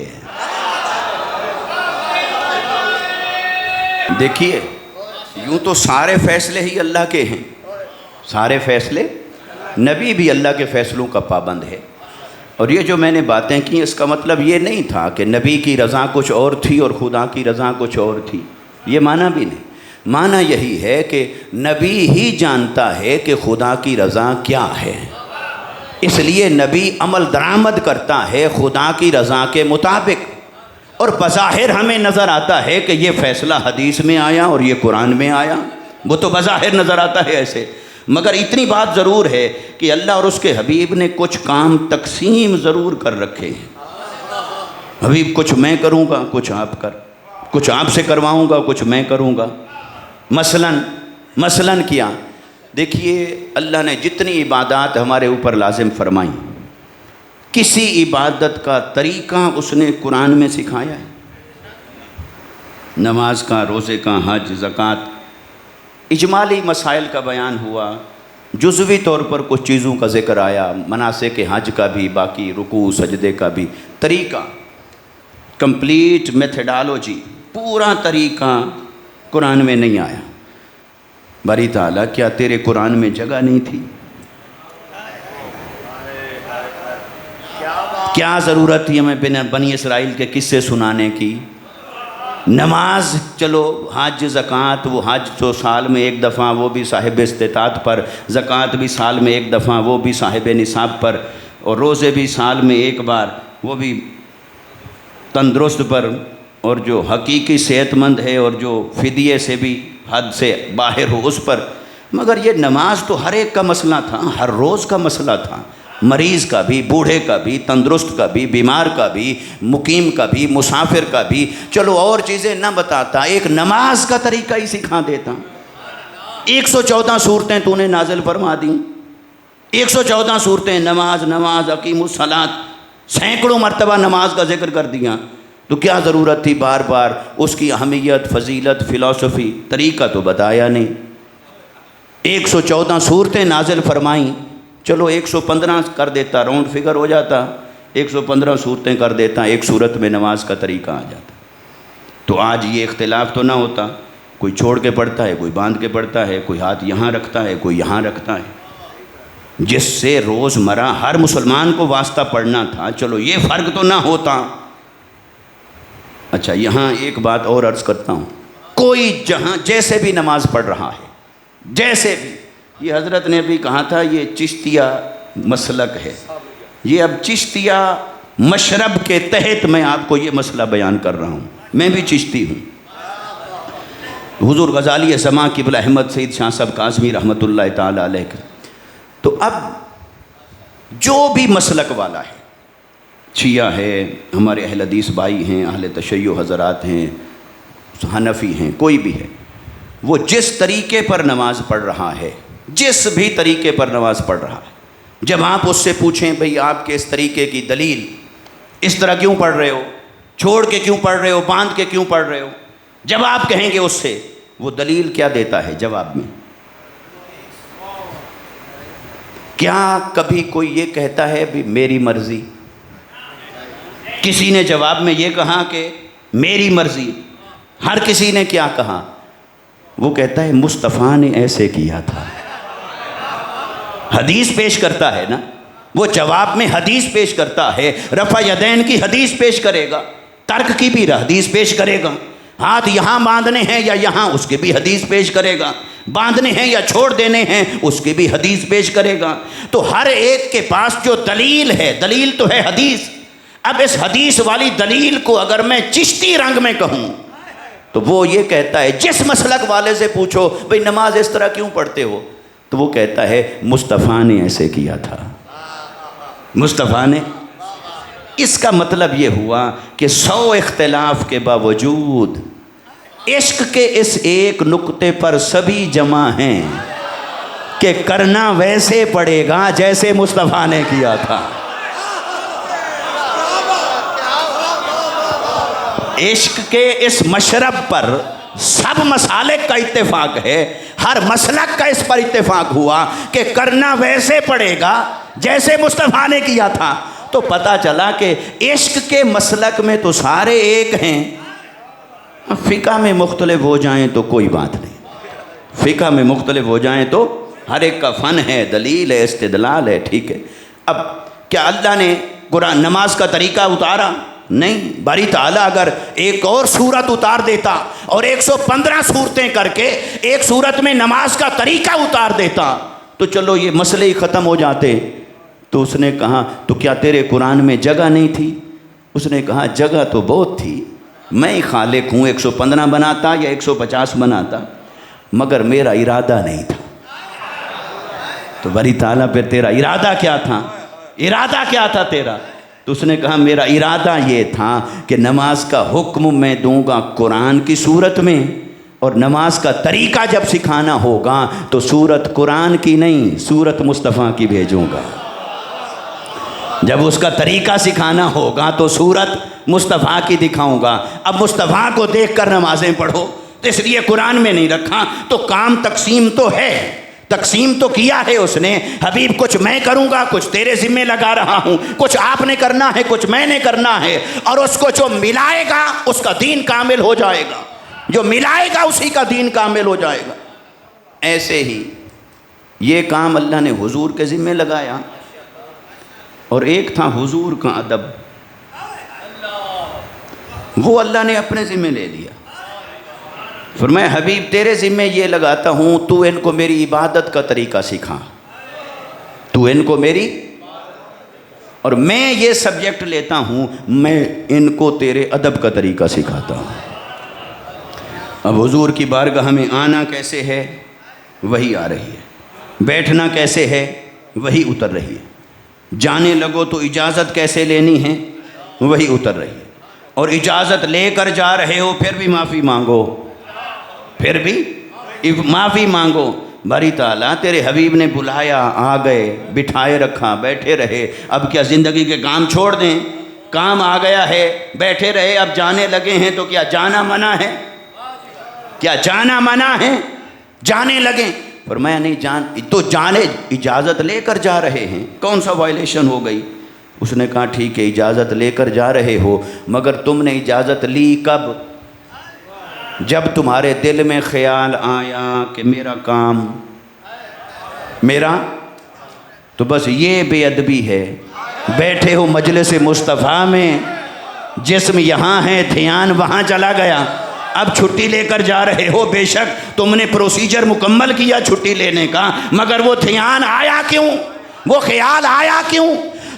देखिए, यूं तो सारे फैसले ही अल्लाह के हैं, सारे फैसले, नबी भी अल्लाह के फैसलों का पाबंद है। और ये जो मैंने बातें की इसका मतलब ये नहीं था कि नबी की रज़ा कुछ और थी और खुदा की रज़ा कुछ और थी, ये माना भी नहीं। माना यही है कि नबी ही जानता है कि खुदा की रज़ा क्या है, इसलिए नबी अमल दरामद करता है खुदा की रज़ा के मुताबिक। और बज़ाहिर हमें नज़र आता है कि ये फ़ैसला हदीस में आया और ये कुरान में आया, वो तो बज़ाहिर नज़र आता है ऐसे। मगर इतनी बात ज़रूर है कि अल्लाह और उसके हबीब ने कुछ काम तकसीम ज़रूर कर रखे हैं। हबीब कुछ मैं करूँगा, कुछ आप कर, कुछ आपसे करवाऊँगा, कुछ मैं करूँगा। मसलन किया, देखिए अल्लाह ने जितनी इबादत हमारे ऊपर लाजिम फरमाई, किसी इबादत का तरीक़ा उसने कुरान में सिखाया है। नमाज का, रोज़े का, हज, ज़कात, इजमाली मसाइल का बयान हुआ, जुज़वी तौर पर कुछ चीज़ों का ज़िक्र आया, मनासिक के हज का भी, बाकी रुकू सजदे का भी तरीक़ा, कंप्लीट मेथडोलॉजी, पूरा तरीक़ा कुरान में नहीं आया। बारी ताला, क्या तेरे कुरान में जगह नहीं थी? क्या ज़रूरत थी हमें बनी इसराइल के किस्से सुनाने की? नमाज चलो, हज ज़कात, वो हज तो साल में एक दफ़ा, वो भी साहिब इस्तिताअत पर, ज़कात भी साल में एक दफ़ा, वो भी साहिब निसाब पर, और रोज़े भी साल में एक बार, वो भी तंदुरुस्त पर, और जो हकीकी सेहतमंद है और जो फ़िदिये से भी हद से बाहर हो उस पर। मगर ये नमाज तो हर एक का मसला था, हर रोज़ का मसला था, मरीज़ का भी, बूढ़े का भी, तंदुरुस्त का भी, बीमार का भी, मुकीम का भी, मुसाफिर का भी। चलो और चीज़ें ना बताता, एक नमाज का तरीका ही सिखा देता। 114 सूरतें तूने नाजिल फरमा दी, 114 सूरतें, नमाज नमाज अकीमुस्सलात, सैकड़ों मरतबा नमाज का जिक्र कर दिया। तो क्या ज़रूरत थी बार बार उसकी अहमियत, फजीलत, फ़िलासफ़ी, तरीका तो बताया नहीं। 114 सूरतें नाजिल फरमाई, चलो 115 कर देता, राउंड फिगर हो जाता, 115 सूरतें कर देता, एक सूरत में नमाज का तरीका आ जाता। तो आज ये इख्तिलाफ तो ना होता, कोई छोड़ के पढ़ता है, कोई बांध के पढ़ता है, कोई हाथ यहाँ रखता है, कोई यहाँ रखता है, जिससे रोज़मर्रा हर मुसलमान को वास्ता पढ़ना था। चलो ये फ़र्क तो ना होता। अच्छा, यहाँ एक बात और अर्ज़ करता हूँ, कोई जहाँ जैसे भी नमाज पढ़ रहा है, जैसे भी, ये हज़रत ने भी कहा था ये चिश्तिया मसलक है, ये अब चिश्तिया मशरब के तहत मैं आपको ये मसला बयान कर रहा हूँ। मैं भी चिश्ती हूँ। हुज़ूर गज़ाली ज़मा क़िबला अहमद सईद शाह साहब काज़मी रहमतुल्लाह ताला अलैह। तो अब जो भी मसलक वाला है, शिया है, हमारे अहल हदीस भाई हैं, अहले तशय्युअ हज़रात हैं, हनफ़ी हैं, कोई भी है, वो जिस तरीके पर नमाज़ पढ़ रहा है, जिस भी तरीके पर नमाज़ पढ़ रहा है, जब आप उससे पूछें भाई आपके इस तरीके की दलील, इस तरह क्यों पढ़ रहे हो, छोड़ के क्यों पढ़ रहे हो, बांध के क्यों पढ़ रहे हो, जब आप कहेंगे उससे, वो दलील क्या देता है जवाब में? क्या कभी कोई ये कहता है भी मेरी मर्ज़ी? किसी ने जवाब में ये कहा कि मेरी मर्ज़ी? हर किसी ने क्या कहा? वो कहता है मुस्तफ़ा ने ऐसे किया था। हदीस पेश करता है ना, वो जवाब में हदीस पेश करता है, रफ़ा यदैन की हदीस पेश करेगा, तर्क की भी हदीस पेश करेगा, हाथ यहाँ बांधने हैं या यहाँ, उसके भी हदीस पेश करेगा, बांधने हैं या छोड़ देने हैं, उसके भी हदीस पेश करेगा। तो हर एक के पास जो दलील है, दलील तो है हदीस। अब इस हदीस वाली दलील को अगर मैं चिश्ती रंग में कहूँ तो वो ये कहता है, जिस मसलक वाले से पूछो भाई नमाज इस तरह क्यों पढ़ते हो, तो वो कहता है मुस्तफ़ा ने ऐसे किया था, मुस्तफ़ा ने। इसका मतलब ये हुआ कि 100 इख्तिलाफ के बावजूद इश्क के इस एक नुक्ते पर सभी जमा हैं कि करना वैसे पड़ेगा जैसे मुस्तफ़ा ने किया था। इश्क के इस मशरब पर सब मसालिक का इत्तेफाक है, हर मसलक का इस पर इत्तेफाक हुआ कि करना वैसे पड़ेगा जैसे मुस्तफ़ा ने किया था। तो पता चला कि इश्क के मसलक में तो सारे एक हैं, फ़िक़्ह में मुख्तलिफ हो जाएं तो कोई बात नहीं, फ़िक़्ह में मुख्तलिफ हो जाएं तो हर एक का फ़न है, दलील है, इस्तिदलाल है, ठीक है। अब क्या अल्लाह ने कुरान नमाज का तरीका उतारा? नहीं। बारी ताला अगर एक और सूरत उतार देता और 115 सूरतें करके एक सूरत में नमाज का तरीका उतार देता तो चलो ये मसले ही ख़त्म हो जाते। तो उसने कहा तो क्या तेरे कुरान में जगह नहीं थी? उसने कहा जगह तो बहुत थी, मैं ही खालिक हूँ, 115 बनाता या 150 बनाता, मगर मेरा इरादा नहीं था। तो बारी ताला पे तेरा इरादा क्या था? इरादा क्या था तेरा? तो उसने कहा मेरा इरादा ये था कि नमाज का हुक्म मैं दूंगा कुरान की सूरत में, और नमाज का तरीका जब सिखाना होगा तो सूरत कुरान की नहीं, सूरत मुस्तफ़ा की भेजूंगा। जब उसका तरीका सिखाना होगा तो सूरत मुस्तफ़ा की दिखाऊंगा। अब मुस्तफ़ा को देखकर नमाज़ें पढ़ो, तो इसलिए कुरान में नहीं रखा। तो काम तकसीम तो है, तकसीम तो किया है उसने। हबीब कुछ मैं करूँगा, कुछ तेरे ज़िम्मे लगा रहा हूँ, कुछ आपने करना है, कुछ मैंने करना है, और उसको जो मिलाएगा उसका दीन कामिल हो जाएगा, जो मिलाएगा उसी का दीन कामिल हो जाएगा। ऐसे ही ये काम अल्लाह ने हुजूर के ज़िम्मे लगाया, और एक था हुजूर का अदब, वो अल्लाह ने अपने ज़िम्मे ले लिया। फरमाया हबीब तेरे ज़िम्मे ये लगाता हूँ, तू इनको मेरी इबादत का तरीका सिखा, तू इनको मेरी, और मैं ये सब्जेक्ट लेता हूँ, मैं इनको तेरे अदब का तरीका सिखाता हूँ। अब हुजूर की बारगाह में आना कैसे है? वही आ रही है, बैठना कैसे है वही उतर रही है, जाने लगो तो इजाज़त कैसे लेनी है वही उतर रही है, और इजाज़त लेकर जा रहे हो फिर भी माफ़ी मांगो, फिर भी माफ़ी मांगो। बारी ताला तेरे हबीब ने बुलाया, आ गए, बिठाए रखा, बैठे रहे, अब क्या ज़िंदगी के काम छोड़ दें? काम आ गया है, बैठे रहे, अब जाने लगे हैं तो क्या जाना मना है? क्या जाना मना है? जाने लगे, फरमाया नहीं जान तो जाने, इजाज़त लेकर जा रहे हैं, कौन सा वायलेशन हो गई? उसने कहा ठीक है इजाज़त लेकर जा रहे हो, मगर तुमने इजाज़त ली कब? जब तुम्हारे दिल में ख्याल आया कि मेरा काम मेरा, तो बस ये बेअदबी है। बैठे हो मजलिस मुस्तफ़ा में, जिस्म यहाँ है ध्यान वहाँ चला गया, अब छुट्टी लेकर जा रहे हो, बेशक तुमने प्रोसीजर मुकम्मल किया छुट्टी लेने का, मगर वो ध्यान आया क्यों, वो ख्याल आया क्यों?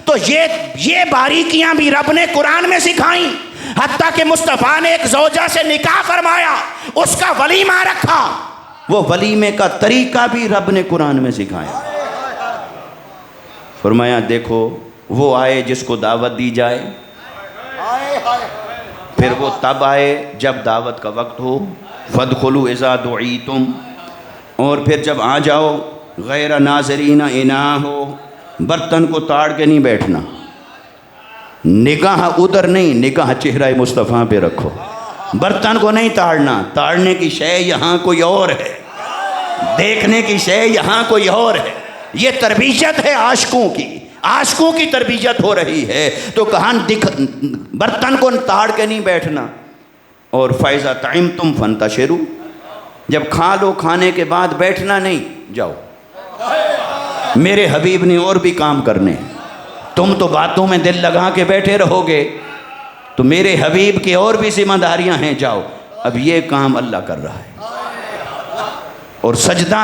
तो ये बारीकियां भी रब ने कुरान में सिखाई। हत्ता कि मुस्तफ़ा ने एक ज़ौजा से निकाह फरमाया, उसका वलीमा रखा, वो वलीमे का तरीका भी रब ने कुरान में सिखाया। फरमाया देखो वो आए जिसको दावत दी जाए, फिर वो तब आए जब दावत का वक्त हो, फदखुलू इज़ा दुईतुम, और फिर जब आ जाओ गैर नाज़रीना इना हो, बर्तन को ताड़ के नहीं बैठना, निगाह उधर नहीं, निगाह चेहरा मुस्तफ़ा पे रखो, बर्तन को नहीं ताड़ना, ताड़ने की शय यहाँ कोई और है, देखने की शय यहाँ कोई और है। ये तरबियत है आशिकों की, आशिकों की तरबियत हो रही है। तो कहा बर्तन को ताड़ के नहीं बैठना, और फ़ैज़ा ताइम तुम फंतशिरू, जब खा लो खाने के बाद बैठना नहीं, जाओ, मेरे हबीब ने और भी काम करने हैं, तुम तो बातों में दिल लगा के बैठे रहोगे, तो मेरे हबीब की और भी जिम्मेदारियां हैं, जाओ। अब ये काम अल्लाह कर रहा है। और सजदा,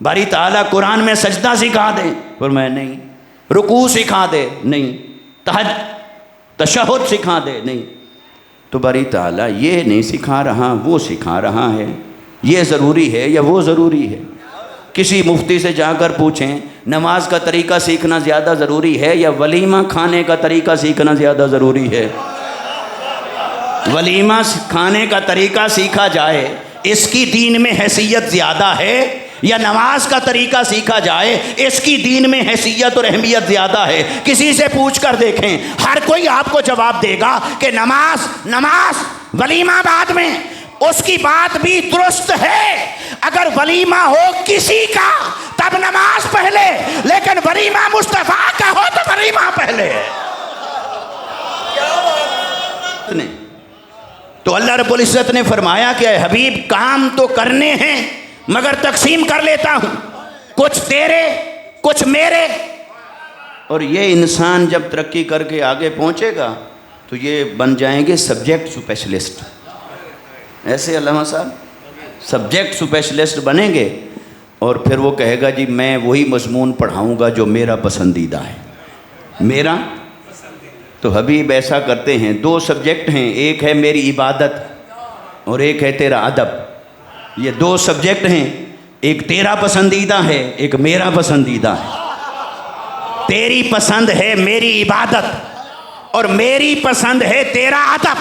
बारी ताला कुरान में सजदा सिखा दे, पर मैं नहीं, रुकू सिखा दे नहीं, तशहुद सिखा दे नहीं, तो बारी ताला ये नहीं सिखा रहा, वो सिखा रहा है। ये ज़रूरी है या वो ज़रूरी है? किसी मुफ्ती से जाकर पूछें नमाज का तरीका सीखना ज़्यादा ज़रूरी है या वलीमा खाने का तरीका सीखना ज़्यादा ज़रूरी है? वलीमा खाने का तरीका सीखा जाए, इसकी दीन में हैसियत ज़्यादा है, या नमाज का तरीका सीखा जाए, इसकी दीन में हैसियत और अहमियत ज़्यादा है? किसी से पूछ कर देखें, हर कोई आपको जवाब देगा कि नमाज वलीमा बाद में, उसकी बात भी दुरुस्त है। अगर वलीमा हो किसी का तब नमाज पहले, लेकिन वलीमा मुस्तफ़ा का हो तो वलीमा पहले। तो अल्लाह रब्बुल इज़्ज़त ने फरमाया कि हबीब काम तो करने हैं मगर तकसीम कर लेता हूँ, कुछ तेरे कुछ मेरे। और ये इंसान जब तरक्की करके आगे पहुँचेगा तो ये बन जाएंगे सब्जेक्ट स्पेशलिस्ट। ऐसे अल्लामा साहब सब्जेक्ट स्पेशलिस्ट बनेंगे, और फिर वो कहेगा जी मैं वही मज़मून पढ़ाऊँगा जो मेरा पसंदीदा है, मेरा। तो हबीब ऐसा करते हैं, दो सब्जेक्ट हैं, एक है मेरी इबादत और एक है तेरा अदब। ये दो सब्जेक्ट हैं, एक तेरा पसंदीदा है, एक मेरा पसंदीदा है। तेरी पसंद है मेरी इबादत और मेरी पसंद है तेरा अदब।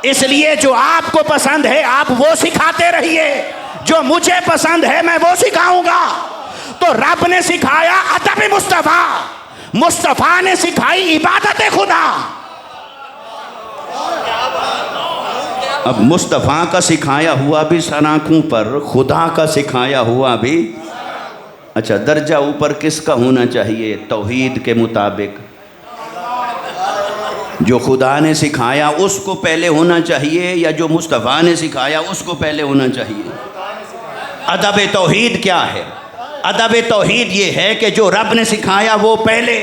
इसलिए जो आपको पसंद है आप वो सिखाते रहिए, जो मुझे पसंद है मैं वो सिखाऊंगा। तो रब ने सिखाया अदब मुस्तफ़ा, मुस्तफ़ा ने सिखाई इबादत खुदा। अब मुस्तफ़ा का सिखाया हुआ भी सनाखों पर, खुदा का सिखाया हुआ भी। अच्छा, दर्जा ऊपर किसका होना चाहिए तौहीद के मुताबिक? जो खुदा ने सिखाया उसको पहले होना चाहिए, या जो मुस्तफ़ा ने सिखाया उसको पहले होना चाहिए? अदब तौहीद क्या है? अदब तौहीद ये है कि जो रब ने सिखाया वो पहले,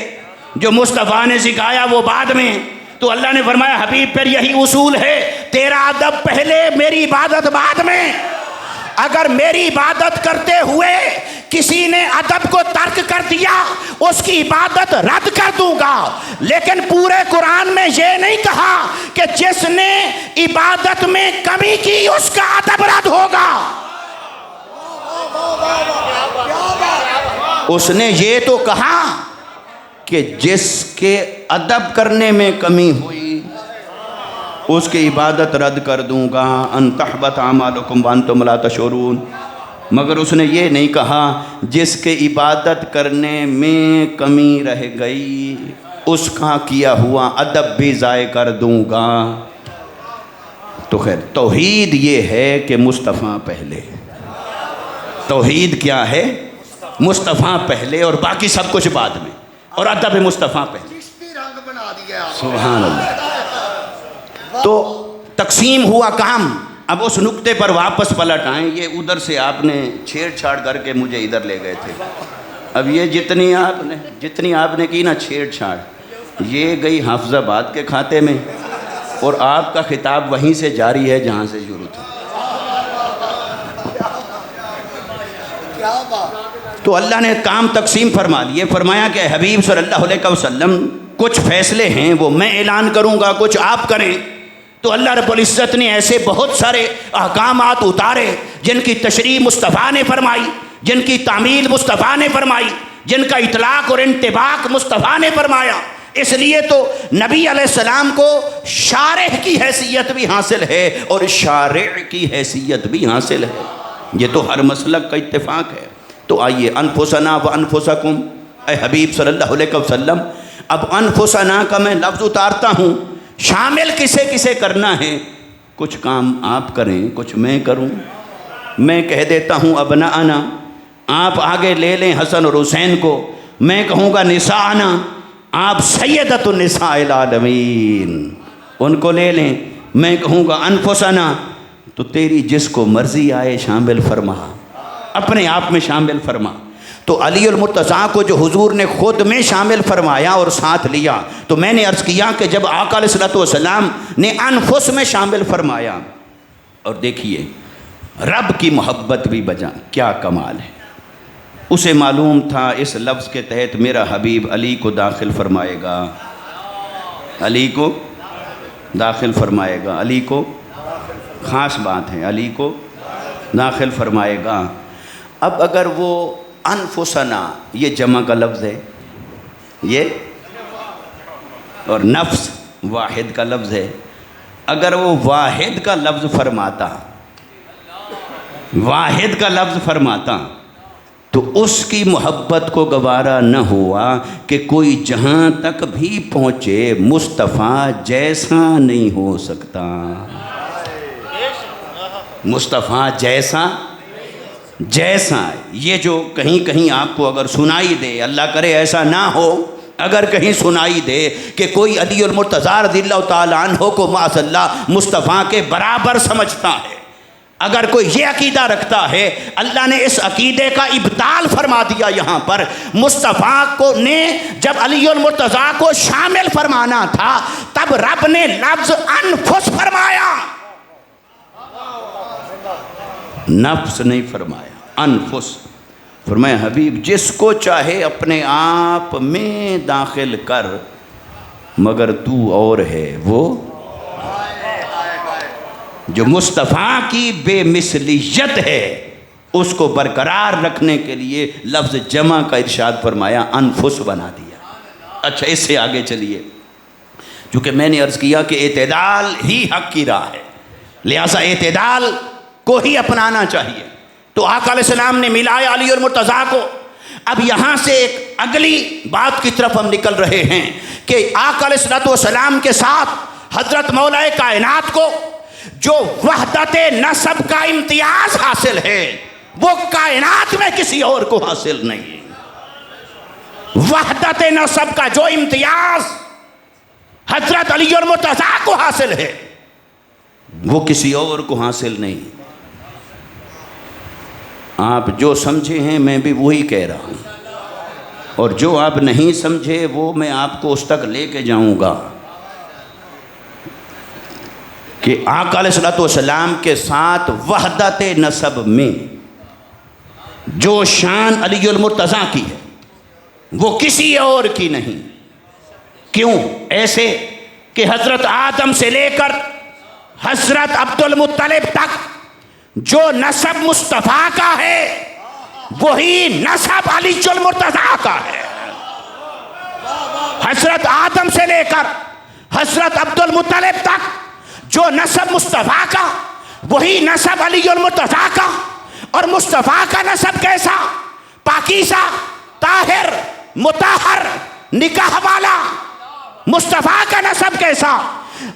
जो मुस्तफ़ा ने सिखाया वो बाद में। तो अल्लाह ने फरमाया हबीब पर यही उसूल है, तेरा अदब पहले मेरी इबादत बाद में। अगर मेरी इबादत करते हुए किसी ने अदब को तर्क कर दिया, उसकी इबादत रद्द कर दूंगा। लेकिन पूरे कुरान में ये नहीं कहा कि जिसने इबादत में कमी की उसका अदब रद्द होगा। उसने ये तो कहा कि जिसके अदब करने में कमी हुई उसकी इबादत रद्द कर दूंगा, अन तहबत आमालुकुम व अंतुम ला तशऊरून। मगर उसने ये नहीं कहा जिसके इबादत करने में कमी रह गई उसका किया हुआ अदब भी ज़ाय कर दूंगा। तो खैर तौहीद ये है कि मुस्तफ़ा पहले, तौहीद क्या है? मुस्तफ़ा पहले और बाकी सब कुछ बाद में, और अदब मुस्तफ़ा पहले। चिश्ती रंग बना दिया आपने। सुभान अल्लाह। तो तकसीम हुआ काम। अब उस नुक्ते पर वापस पलट आए। ये उधर से आपने छेड़छाड़ करके मुझे इधर ले गए थे। अब ये जितनी आपने की ना छेड़छाड़, ये गई हाफिजाबाद के खाते में, और आपका खिताब वहीं से जारी है जहाँ से शुरू था। क्या बात। तो अल्लाह ने काम तकसीम फरमा लिए। फरमाया कि हबीब सल्लल्लाहु अलैहि वसल्लम कुछ फ़ैसले हैं वो मैं ऐलान करूँगा, कुछ आप करें। तो अल्लाह रब्बुल इज़्ज़त ने ऐसे बहुत सारे अहकामात उतारे जिनकी तशरीह मुस्तफ़ा ने फरमाई, जिनकी तामील मुस्तफ़ा ने फरमाई, जिनका इतलाक़ और इंतिबाक मुस्तफ़ा ने फरमाया। इसलिए तो नबी अलैहिस्सलाम को शारिह की हैसियत भी हासिल है और शारिअ की हैसियत भी हासिल है। ये तो हर मसलक का इत्तेफाक है। तो आइए, अनफुसना व अनफुसकुम, ए हबीब सल्लल्लाहु अलैहि वसल्लम, अब अनफुसना का मैं लफ्ज़ उतारता हूँ। शामिल किसे किसे करना है? कुछ काम आप करें, कुछ मैं करूं। मैं कह देता हूं अबनाअना, आप आगे ले लें हसन और हुसैन को। मैं कहूँगा निसाअना, आप सैयदतुन निसाइल आलमीन, उनको ले लें। मैं कहूँगा अनफुसना, तो तेरी जिसको मर्ज़ी आए शामिल फरमा, अपने आप में शामिल फरमा। तो अलीउल मुर्तज़ा को जो हुजूर ने ख़ुद में शामिल फरमाया और साथ लिया, तो मैंने अर्ज़ किया कि जब आका अलैहिस्सलातु वस्सलाम ने अनफुस में शामिल फरमाया, और देखिए रब की मोहब्बत भी बजा, क्या कमाल है। उसे मालूम था इस लफ्ज़ के तहत मेरा हबीब अली को दाखिल फरमाएगा, अली को दाखिल फरमाएगा, अली को ख़ास बात है, अली को दाखिल फरमाएगा। अब अगर वो अनफुसना, ये जमा का लफ्ज़ है ये, और नफ्स वाहिद का लफ्ज़ है। अगर वो वाहिद का लफ्ज़ फरमाता, वाहिद का लफ्ज़ फरमाता, तो उसकी मोहब्बत को गवारा न हुआ कि कोई जहाँ तक भी पहुँचे मुस्तफ़ा जैसा नहीं हो सकता। मुस्तफ़ा जैसा ये जो कहीं कहीं आपको अगर सुनाई दे, अल्लाह करे ऐसा ना हो, अगर कहीं सुनाई दे कि कोई अलीउल मुर्तज़ा रज़ियल्लाहु ताला अन्हु को माअल्लाह मुस्तफ़ा के बराबर समझता है, अगर कोई ये अकीदा रखता है, अल्लाह ने इस अकीदे का इब्ताल फरमा दिया। यहाँ पर मुस्तफ़ा को ने जब अलीउल मुर्तज़ा को शामिल फरमाना था, तब रब ने लफ्ज़ अनफुस फरमाया, नफ्स नहीं फरमाया, अनफुस फरमाया। हबीब जिसको चाहे अपने आप में दाखिल कर, मगर तू और है वो जो मुस्तफ़ा की बेमिसलियत है, उसको बरकरार रखने के लिए लफ्ज़ जमा का इरशाद फरमाया, अनफुस बना दिया। अच्छा, इससे आगे चलिए, चूँकि मैंने अर्ज़ किया कि एतदाल ही हक़ की राह है, लिहाजा एतदाल को ही अपनाना चाहिए। तो आका अलैहिस्सलाम ने मिलाया अली और मुर्तज़ा को। अब यहाँ से एक अगली बात की तरफ हम निकल रहे हैं कि आका अलैहिस्सलाम के साथ हज़रत मौलाए कायनात को जो वहदते नसब का इम्तियाज़ हासिल है, वो कायनात में किसी और को हासिल नहीं। वहदते नसब का जो इम्तियाज़ हज़रत अली और मुर्तज़ा को हासिल है, वो किसी और को हासिल नहीं। आप जो समझे हैं मैं भी वही कह रहा हूँ, और जो आप नहीं समझे वो मैं आपको उस तक लेके जाऊँगा कि आका अलैहिस्सलातु वस्सलाम के साथ वहदत नसब में जो शान अलीउल मुर्तज़ा की है, वो किसी और की नहीं। क्यों? ऐसे कि हज़रत आदम से लेकर हज़रत अब्दुल मुत्तलिब तक जो नसब मुस्तफ़ा का है, वही नसब अलीजुल मुर्तज़ा का है। हजरत आदम से लेकर हजरत अब्दुल मुत्तलिब तक जो नसब मुस्तफ़ा का, वही नसब अलीजुल मुर्तज़ा का। और मुस्तफ़ा का नसब कैसा? पाकीज़ा, ताहिर, मुताहर, निकाह वाला। मुस्तफ़ा का नसब कैसा?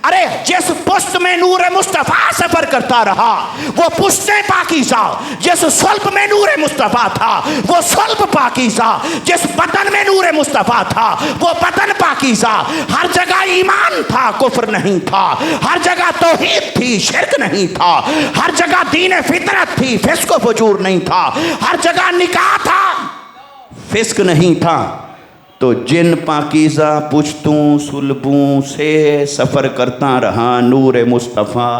अरे जिस पुश्त में नूर मुस्तफ़ा सफर करता रहा वो पुश्तें पाकीज़ा, जिस सुल्ब में नूर मुस्तफ़ा था वो सुल्ब पाकीज़ा, जिस बदन में नूर मुस्तफ़ा था वो बदन पाकीज़ा। हर जगह ईमान था, कुफ्र नहीं था। हर जगह तौहीद थी, शिर्क नहीं था। हर जगह दीन फितरत थी, फिस्क फजूर नहीं था। हर जगह निकाह था, फिस्क नहीं था। तो जिन पाकीज़ा पुश्तों सुल्बों से सफ़र करता रहा नूर मुस्तफ़ा,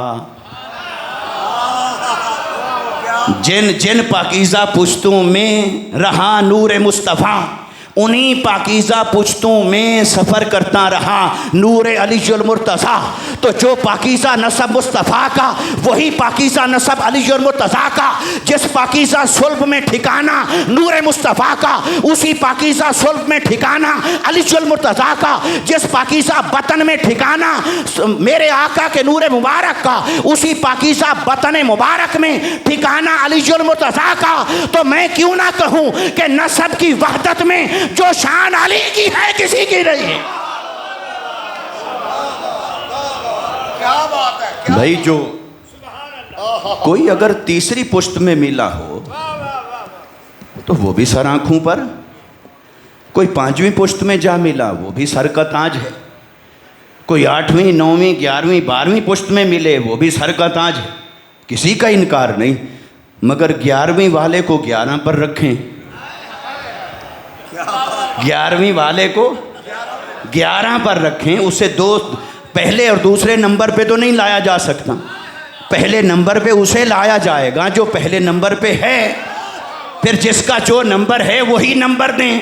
जिन जिन पाकीज़ा पुश्तों में रहा नूर मुस्तफ़ा, उन्हीं पाकीज़ा पुश्तों में सफ़र करता रहा नूर अलीजुल मुर्तज़ा। तो जो पाकीज़ा नसब मुस्तफ़ा का, वही पाकीज़ा नसब अलीजुल मुर्तज़ा का। जिस पाकीज़ा सुल्ब में ठिकाना नूर मुस्तफ़ा का, उसी पाकीज़ा सुल्ब में ठिकाना अलीजुल मुर्तज़ा का। जिस पाकीज़ा बतन में ठिकाना मेरे आका के नूर मुबारक का, उसी पाकीज़ा बतन मुबारक में ठिकाना अलीजुल मुर्तज़ा का। तो मैं क्यों ना कहूँ कि नसब की वहदत में जो शान अली की है किसी की नहीं है। क्या बात है, क्या भाई जो कोई अगर तीसरी पुश्त में मिला हो तो वो भी सर आंखों पर, कोई पांचवी पुश्त में जा मिला वो भी सर का ताज है, कोई 8वीं 9वीं 11वीं 12वीं पुश्त में मिले वो भी सर का ताज है, किसी का इनकार नहीं। मगर 11वीं वाले को 11 पर रखें, 11वीं वाले को 11 पर रखें, उसे दो पहले और दूसरे नंबर पे तो नहीं लाया जा सकता। पहले नंबर पे उसे लाया जाएगा जो पहले नंबर पे है, फिर जिसका जो नंबर है वही नंबर दें।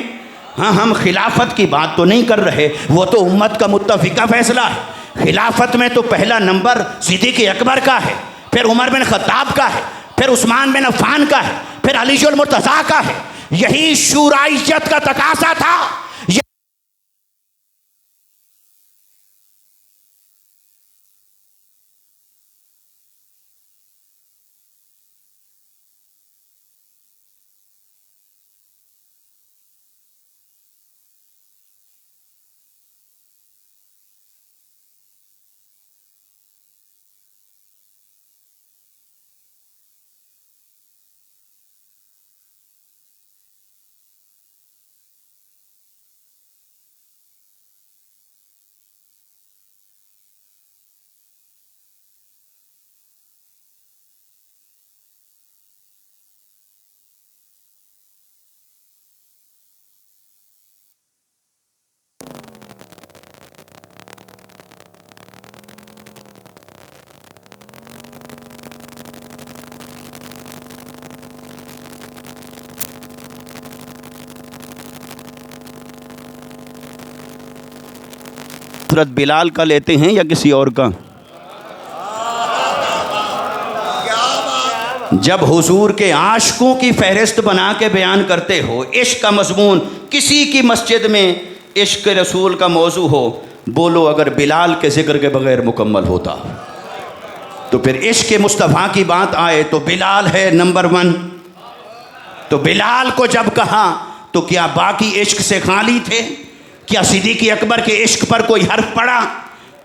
हाँ, हम खिलाफत की बात तो नहीं कर रहे, वो तो उम्मत का मुत्तफिका फैसला है। खिलाफत में तो पहला नंबर सिद्दीक़ अकबर का है, फिर उमर बिन खत्ताब का है, फिर उस्मान बिन अफ़्फ़ान का है, फिर अलीजुल मुर्तज़ा का है। यही शूराइयत का तकाज़ा था। हज़रत बिलाल का लेते हैं या किसी और का? जब हुजूर के आशिकों की फहरिस्त बना के बयान करते हो, इश्क का मज़मून, किसी की मस्जिद में इश्क रसूल का मौजू हो, बोलो अगर बिलाल के ज़िक्र के बग़ैर मुकम्मल होता। तो फिर इश्क मुस्तफ़ा की बात आए तो बिलाल है नंबर 1। तो बिलाल को जब कहा तो क्या बाकी इश्क से खाली थे? क्या सिद्दीक़ अकबर के इश्क पर कोई हर्फ पड़ा?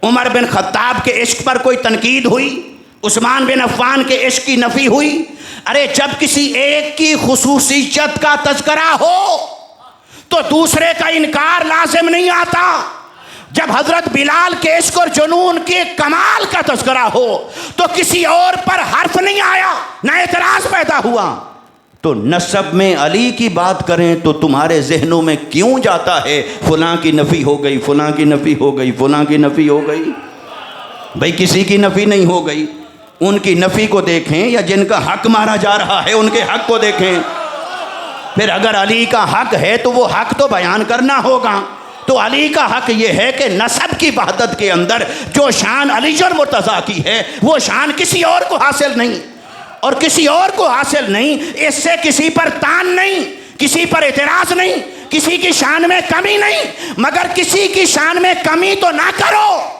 उमर बिन खत्ताब के इश्क पर कोई तनकीद हुई? उस्मान बिन अफ़्फ़ान के इश्क की नफ़ी हुई? अरे जब किसी एक की खुसूसियत का तज़किरा हो तो दूसरे का इनकार लाजिम नहीं आता। जब हज़रत बिलाल के इश्क और जुनून के कमाल का तज़किरा हो तो किसी और पर हर्फ नहीं आया, ना एतराज़ पैदा हुआ। तो नसब में अली की बात करें तो तुम्हारे जहनों में क्यों जाता है फ़लाँ की नफ़ी हो गई, फ़लाँ की नफ़ी हो गई, फ़लाँ की नफ़ी हो गई? भाई किसी की नफ़ी नहीं हो गई। उनकी नफ़ी को देखें या जिनका हक मारा जा रहा है उनके हक को देखें। फिर अगर अली का हक है तो वो हक तो बयान करना होगा। तो अली का हक ये है कि नसब की वहदत के अंदर जो शान अलीजुल मुर्तज़ा की है वो शान किसी और को हासिल नहीं। और किसी और को हासिल नहीं। इससे किसी पर तान नहीं, किसी पर एतराज नहीं, किसी की शान में कमी नहीं, मगर किसी की शान में कमी तो ना करो,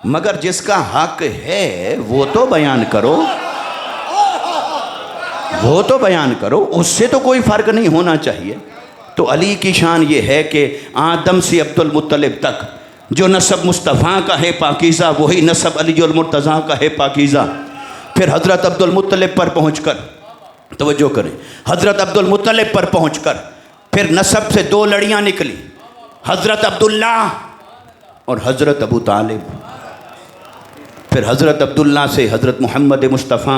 मगर जिसका हक है वो तो बयान करो, वो तो बयान करो, उससे तो कोई फ़र्क नहीं होना चाहिए। तो अली की शान ये है कि आदम से अब्दुल मुत्तलिब तक जो नसब मुस्तफ़ा का है पाकीज़ा, वही नसब अलीउल मुर्तज़ा का है पाकीज़ा। फिर हज़रत अब्दुल मुत्तलिब पर पहुँचकर, तवज्जो करें, हज़रत अब्दुल मुत्तलिब पर पहुँचकर फिर नसब से दो लड़ियाँ निकली, हज़रत अब्दुल्ला और हज़रत अबू तालिब। फिर हज़रत अब्दुल्ला से हज़रत मोहम्मद मुस्तफ़ा,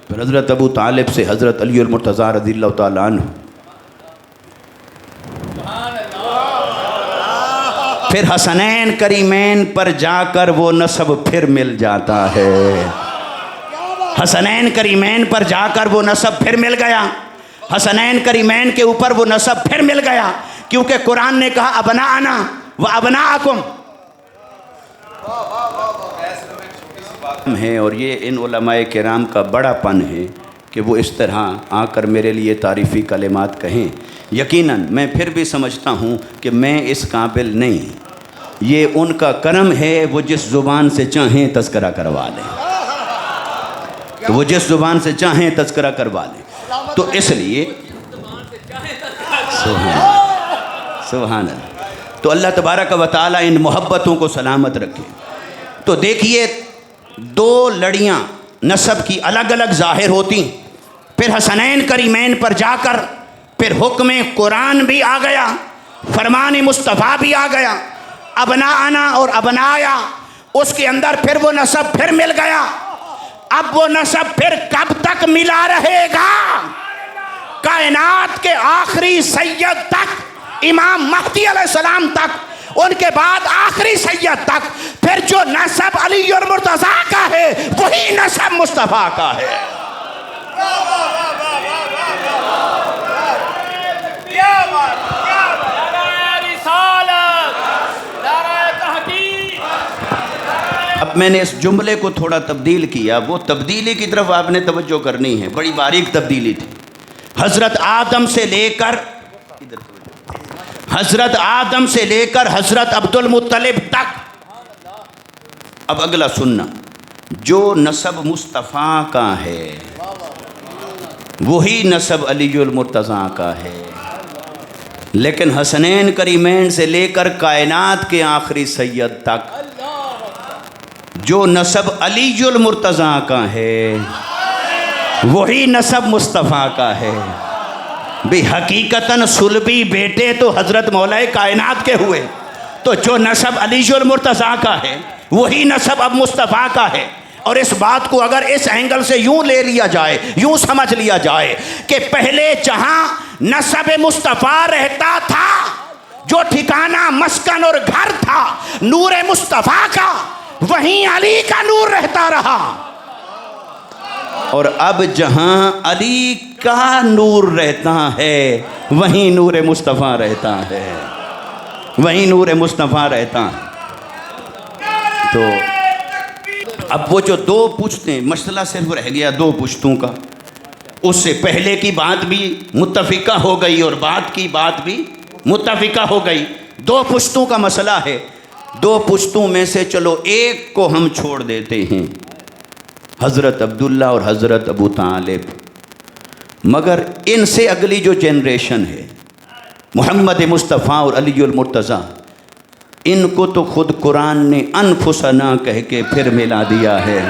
फिर हज़रत अबू तालिब से हज़रत अलीउल मुर्तज़ा रज़ियल्लाहु ताला अन्हु। फिर हसनैन करीमैन पर जाकर वो नसब फिर मिल जाता है, हसनैन करीमैन पर जाकर वो नसब फिर मिल गया, हसनैन करीमैन के ऊपर वो नसब फिर मिल गया, क्योंकि कुरान ने कहा अबनाअना व अबनाअकुम है। और ये इन उलमाए किराम का बड़ापन है कि वो इस तरह आकर मेरे लिए तारीफ़ी कलिमात कहें। यकीनन मैं फिर भी समझता हूँ कि मैं इस काबिल नहीं, ये उनका करम है, वो जिस ज़ुबान से चाहें तज़किरा करवा लें, तो वो जिस ज़ुबान से चाहें तज़किरा करवा लें। तो इसलिए सुभान अल्लाह, तो अल्लाह तबारक व तआला इन मोहब्बतों को सलामत रखे। तो देखिए, दो लड़ियाँ नसब की अलग अलग ज़ाहिर होती, फिर हसनैन करीमैन पर जाकर फिर हुक्म कुरान भी आ गया, फरमान मुस्तफ़ा भी आ गया, अबनाअना और अबनाया, उसके अंदर फिर वो नसब फिर मिल गया। अब वो नसब फिर कब तक मिला रहेगा? कायनात के आखिरी सैयद तक, इमाम महदी अलैहिस्सलाम तक, उनके बाद आखिरी सैयद तक। फिर जो नसब अली और मुर्तज़ा का है वही नसब मुस्तफ़ा का है। अब मैंने इस जुमले को थोड़ा तब्दील किया, वो तब्दीली की तरफ आपने तवज्जो करनी है, बड़ी बारीक तब्दीली थी। हज़रत आदम से लेकर हज़रत अब्दुल मुत्तलिब तक। अब अगला सुनना, जो नसब मुस्तफ़ा का है वही नसब अलीउल मुर्तज़ा का है, लेकिन हसनैन करीमैन से लेकर कायनात के आखिरी सैयद तक जो नसब अलीउल मुर्तज़ा का है वही नसब मुस्तफ़ा का है। भी हकीकतन सुलभी बेटे तो हज़रत मौलाए कायनात के हुए, तो जो नसब अलीउल मुर्तज़ा का है वही नसब अब मुस्तफ़ा का है। और इस बात को अगर इस एंगल से यूँ ले लिया जाए, यूँ समझ लिया जाए कि पहले जहाँ नसब मुस्तफ़ा रहता था, जो ठिकाना मस्कन और घर था नूर मुस्तफ़ा का, वहीं अली का नूर रहता रहा। और अब जहाँ अली का नूर रहता है वहीं नूर मुस्तफ़ा रहता है, वहीं नूर मुस्तफ़ा रहता है। तो अब वो जो दो पुश्तें, मसला सिर्फ रह गया दो पुश्तों का, उससे पहले की बात भी मुत्तफ़िका हो गई और बाद की बात भी मुत्तफ़िका हो गई। दो पुश्तों का मसला है, दो पुश्तों में से चलो एक को हम छोड़ देते हैं, हज़रत अब्दुल्ला और हज़रत अबू तालिब। मगर इनसे अगली जो जनरेशन है, मोहम्मद मुस्तफ़ा और अलीउल मुर्तज़ा, इनको तो खुद कुरान ने अनफुसना कह के फिर मिला दिया है,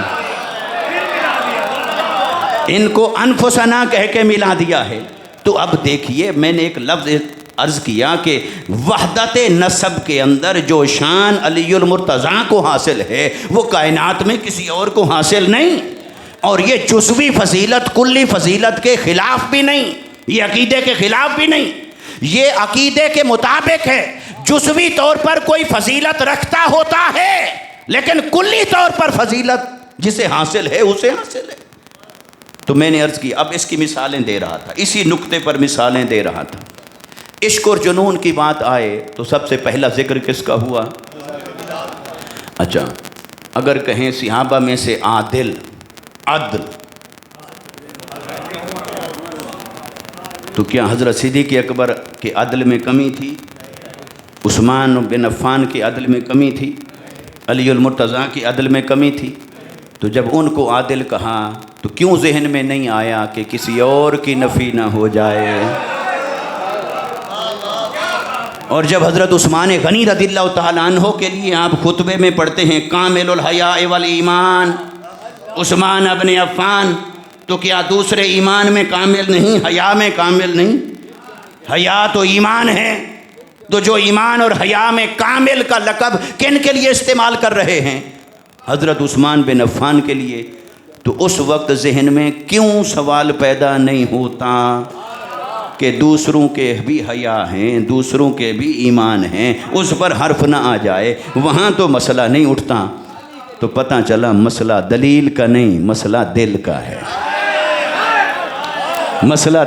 इनको अनफुसना कह के मिला दिया है। तो अब देखिए, मैंने एक लफ्ज़ अर्ज़ किया कि वहदत नसब के अंदर जो शान अलीउल मुर्तज़ा को हासिल है वो कायनात में किसी और को हासिल नहीं। और ये जुज़वी फ़जीलत कुल्ली फ़जीलत के ख़िलाफ़ भी नहीं, ये अक़ीदे के ख़िलाफ़ भी नहीं, ये अक़ीदे के मुताबिक है। जुज़वी तौर पर कोई फ़जीलत रखता होता है, लेकिन कुल्ली तौर पर फ़जीलत जिसे हासिल है उसे हासिल है। तो मैंने अर्ज़ की, अब इसकी मिसालें दे रहा था, इसी नुक्ते पर मिसालें दे रहा था। इश्क और जुनून की बात आए तो सबसे पहला जिक्र किसका हुआ? अच्छा, अगर कहें सिहाबा में से आदिल, अदल, तो क्या हज़रत सिद्दीक़ अकबर के अदल में कमी थी? उस्मान बिन अफ़्फ़ान के अदल में कमी थी? अलीउल मुर्तज़ा की अदल में कमी थी? तो जब उनको आदिल कहा तो क्यों जहन में नहीं आया कि किसी और की नफ़ी ना हो जाए? और जब हज़रत उस्मान गनी रज़ियल्लाहु तआला अन्हु के लिए आप खुतबे में पढ़ते हैं कामिलुल हया वल ईमान उस्मान इब्न अफ़्फ़ान, तो क्या दूसरे ईमान में कामिल नहीं, हया में कामिल नहीं? हया तो ईमान है। तो जो ईमान और हया में कामिल का लक़ब किन के लिए इस्तेमाल कर रहे हैं? हज़रत उस्मान बिन अफ़्फ़ान के लिए। तो उस वक्त जहन में क्यों सवाल पैदा नहीं होता कि दूसरों के भी हया हैं, दूसरों के भी ईमान हैं, उस पर हर्फ ना आ जाए, वहाँ तो मसला नहीं उठता। तो पता चला मसला दलील का नहीं, मसला दिल का है। मसला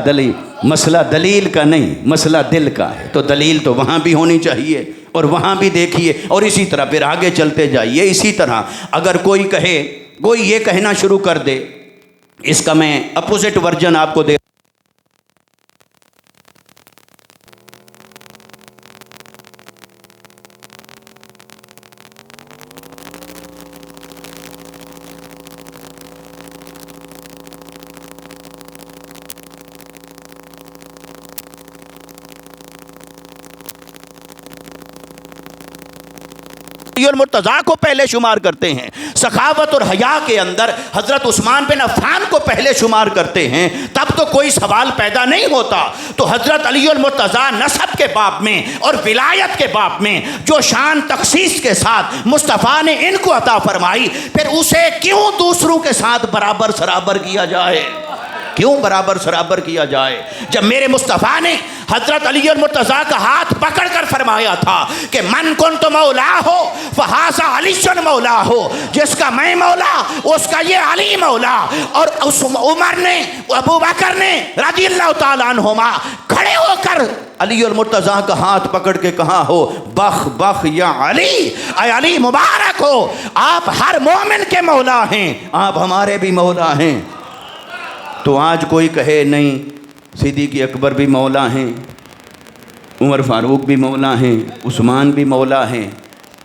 दलील का नहीं, मसला दिल का है। तो दलील तो वहाँ भी होनी चाहिए और वहाँ भी देखिए, और इसी तरह फिर आगे चलते जाइए। इसी तरह अगर कोई कहे, कोई ये कहना शुरू कर दे, इसका मैं अपोजिट वर्जन आपको दे मुर्तज़ा को पहले शुमार करते हैं, सखावत और हया के अंदर हज़रत उस्मान बिन अफ़्फ़ान को पहले शुमार करते हैं, तब तो कोई सवाल पैदा नहीं होता। तो हज़रत अलीउल मुर्तज़ा नसब के बाब में और विलायत के बाब में जो शान तख़सीस के साथ मुस्तफ़ा ने इनको अता फरमाई, फिर उसे क्यों दूसरों के साथ बराबर सराबर किया जाए? क्यों बराबर सराबर किया जाए? जब मेरे मुस्तफ़ा ने हज़रत अलीउल मुर्तज़ा का हाथ पकड़ कर फरमाया था कि मन कुन्तु मौला हो फ़हाज़ा अलीयुन मौला हो, जिसका मैं मौला उसका ये अली मौला। और उस उमर ने, अबू बकर ने रज़ियल्लाहु ताला अन्हुमा खड़े होकर अलीउल मुर्तज़ा का हाथ पकड़ के कहा हो, बख बख या अली, ऐ अली मुबारक हो, आप हर मोमिन के मौला हैं, आप हमारे भी मौला हैं। तो आज कोई कहे नहीं, सिद्दीक़ अकबर भी मौला हैं, उमर फ़ारूक भी मौला हैं, उस्मान भी मौला हैं,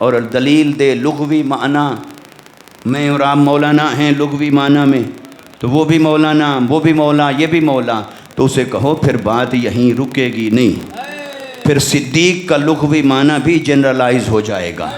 और दलील दे लुग़वी माना, मैं और आप मौलाना हैं लुग़वी माना में, तो वो भी मौलाना, वो भी मौला, ये भी मौला। तो उसे कहो फिर बात यहीं रुकेगी नहीं, फिर सिद्दीक़ का लुग़वी माना भी जनरलाइज हो जाएगा।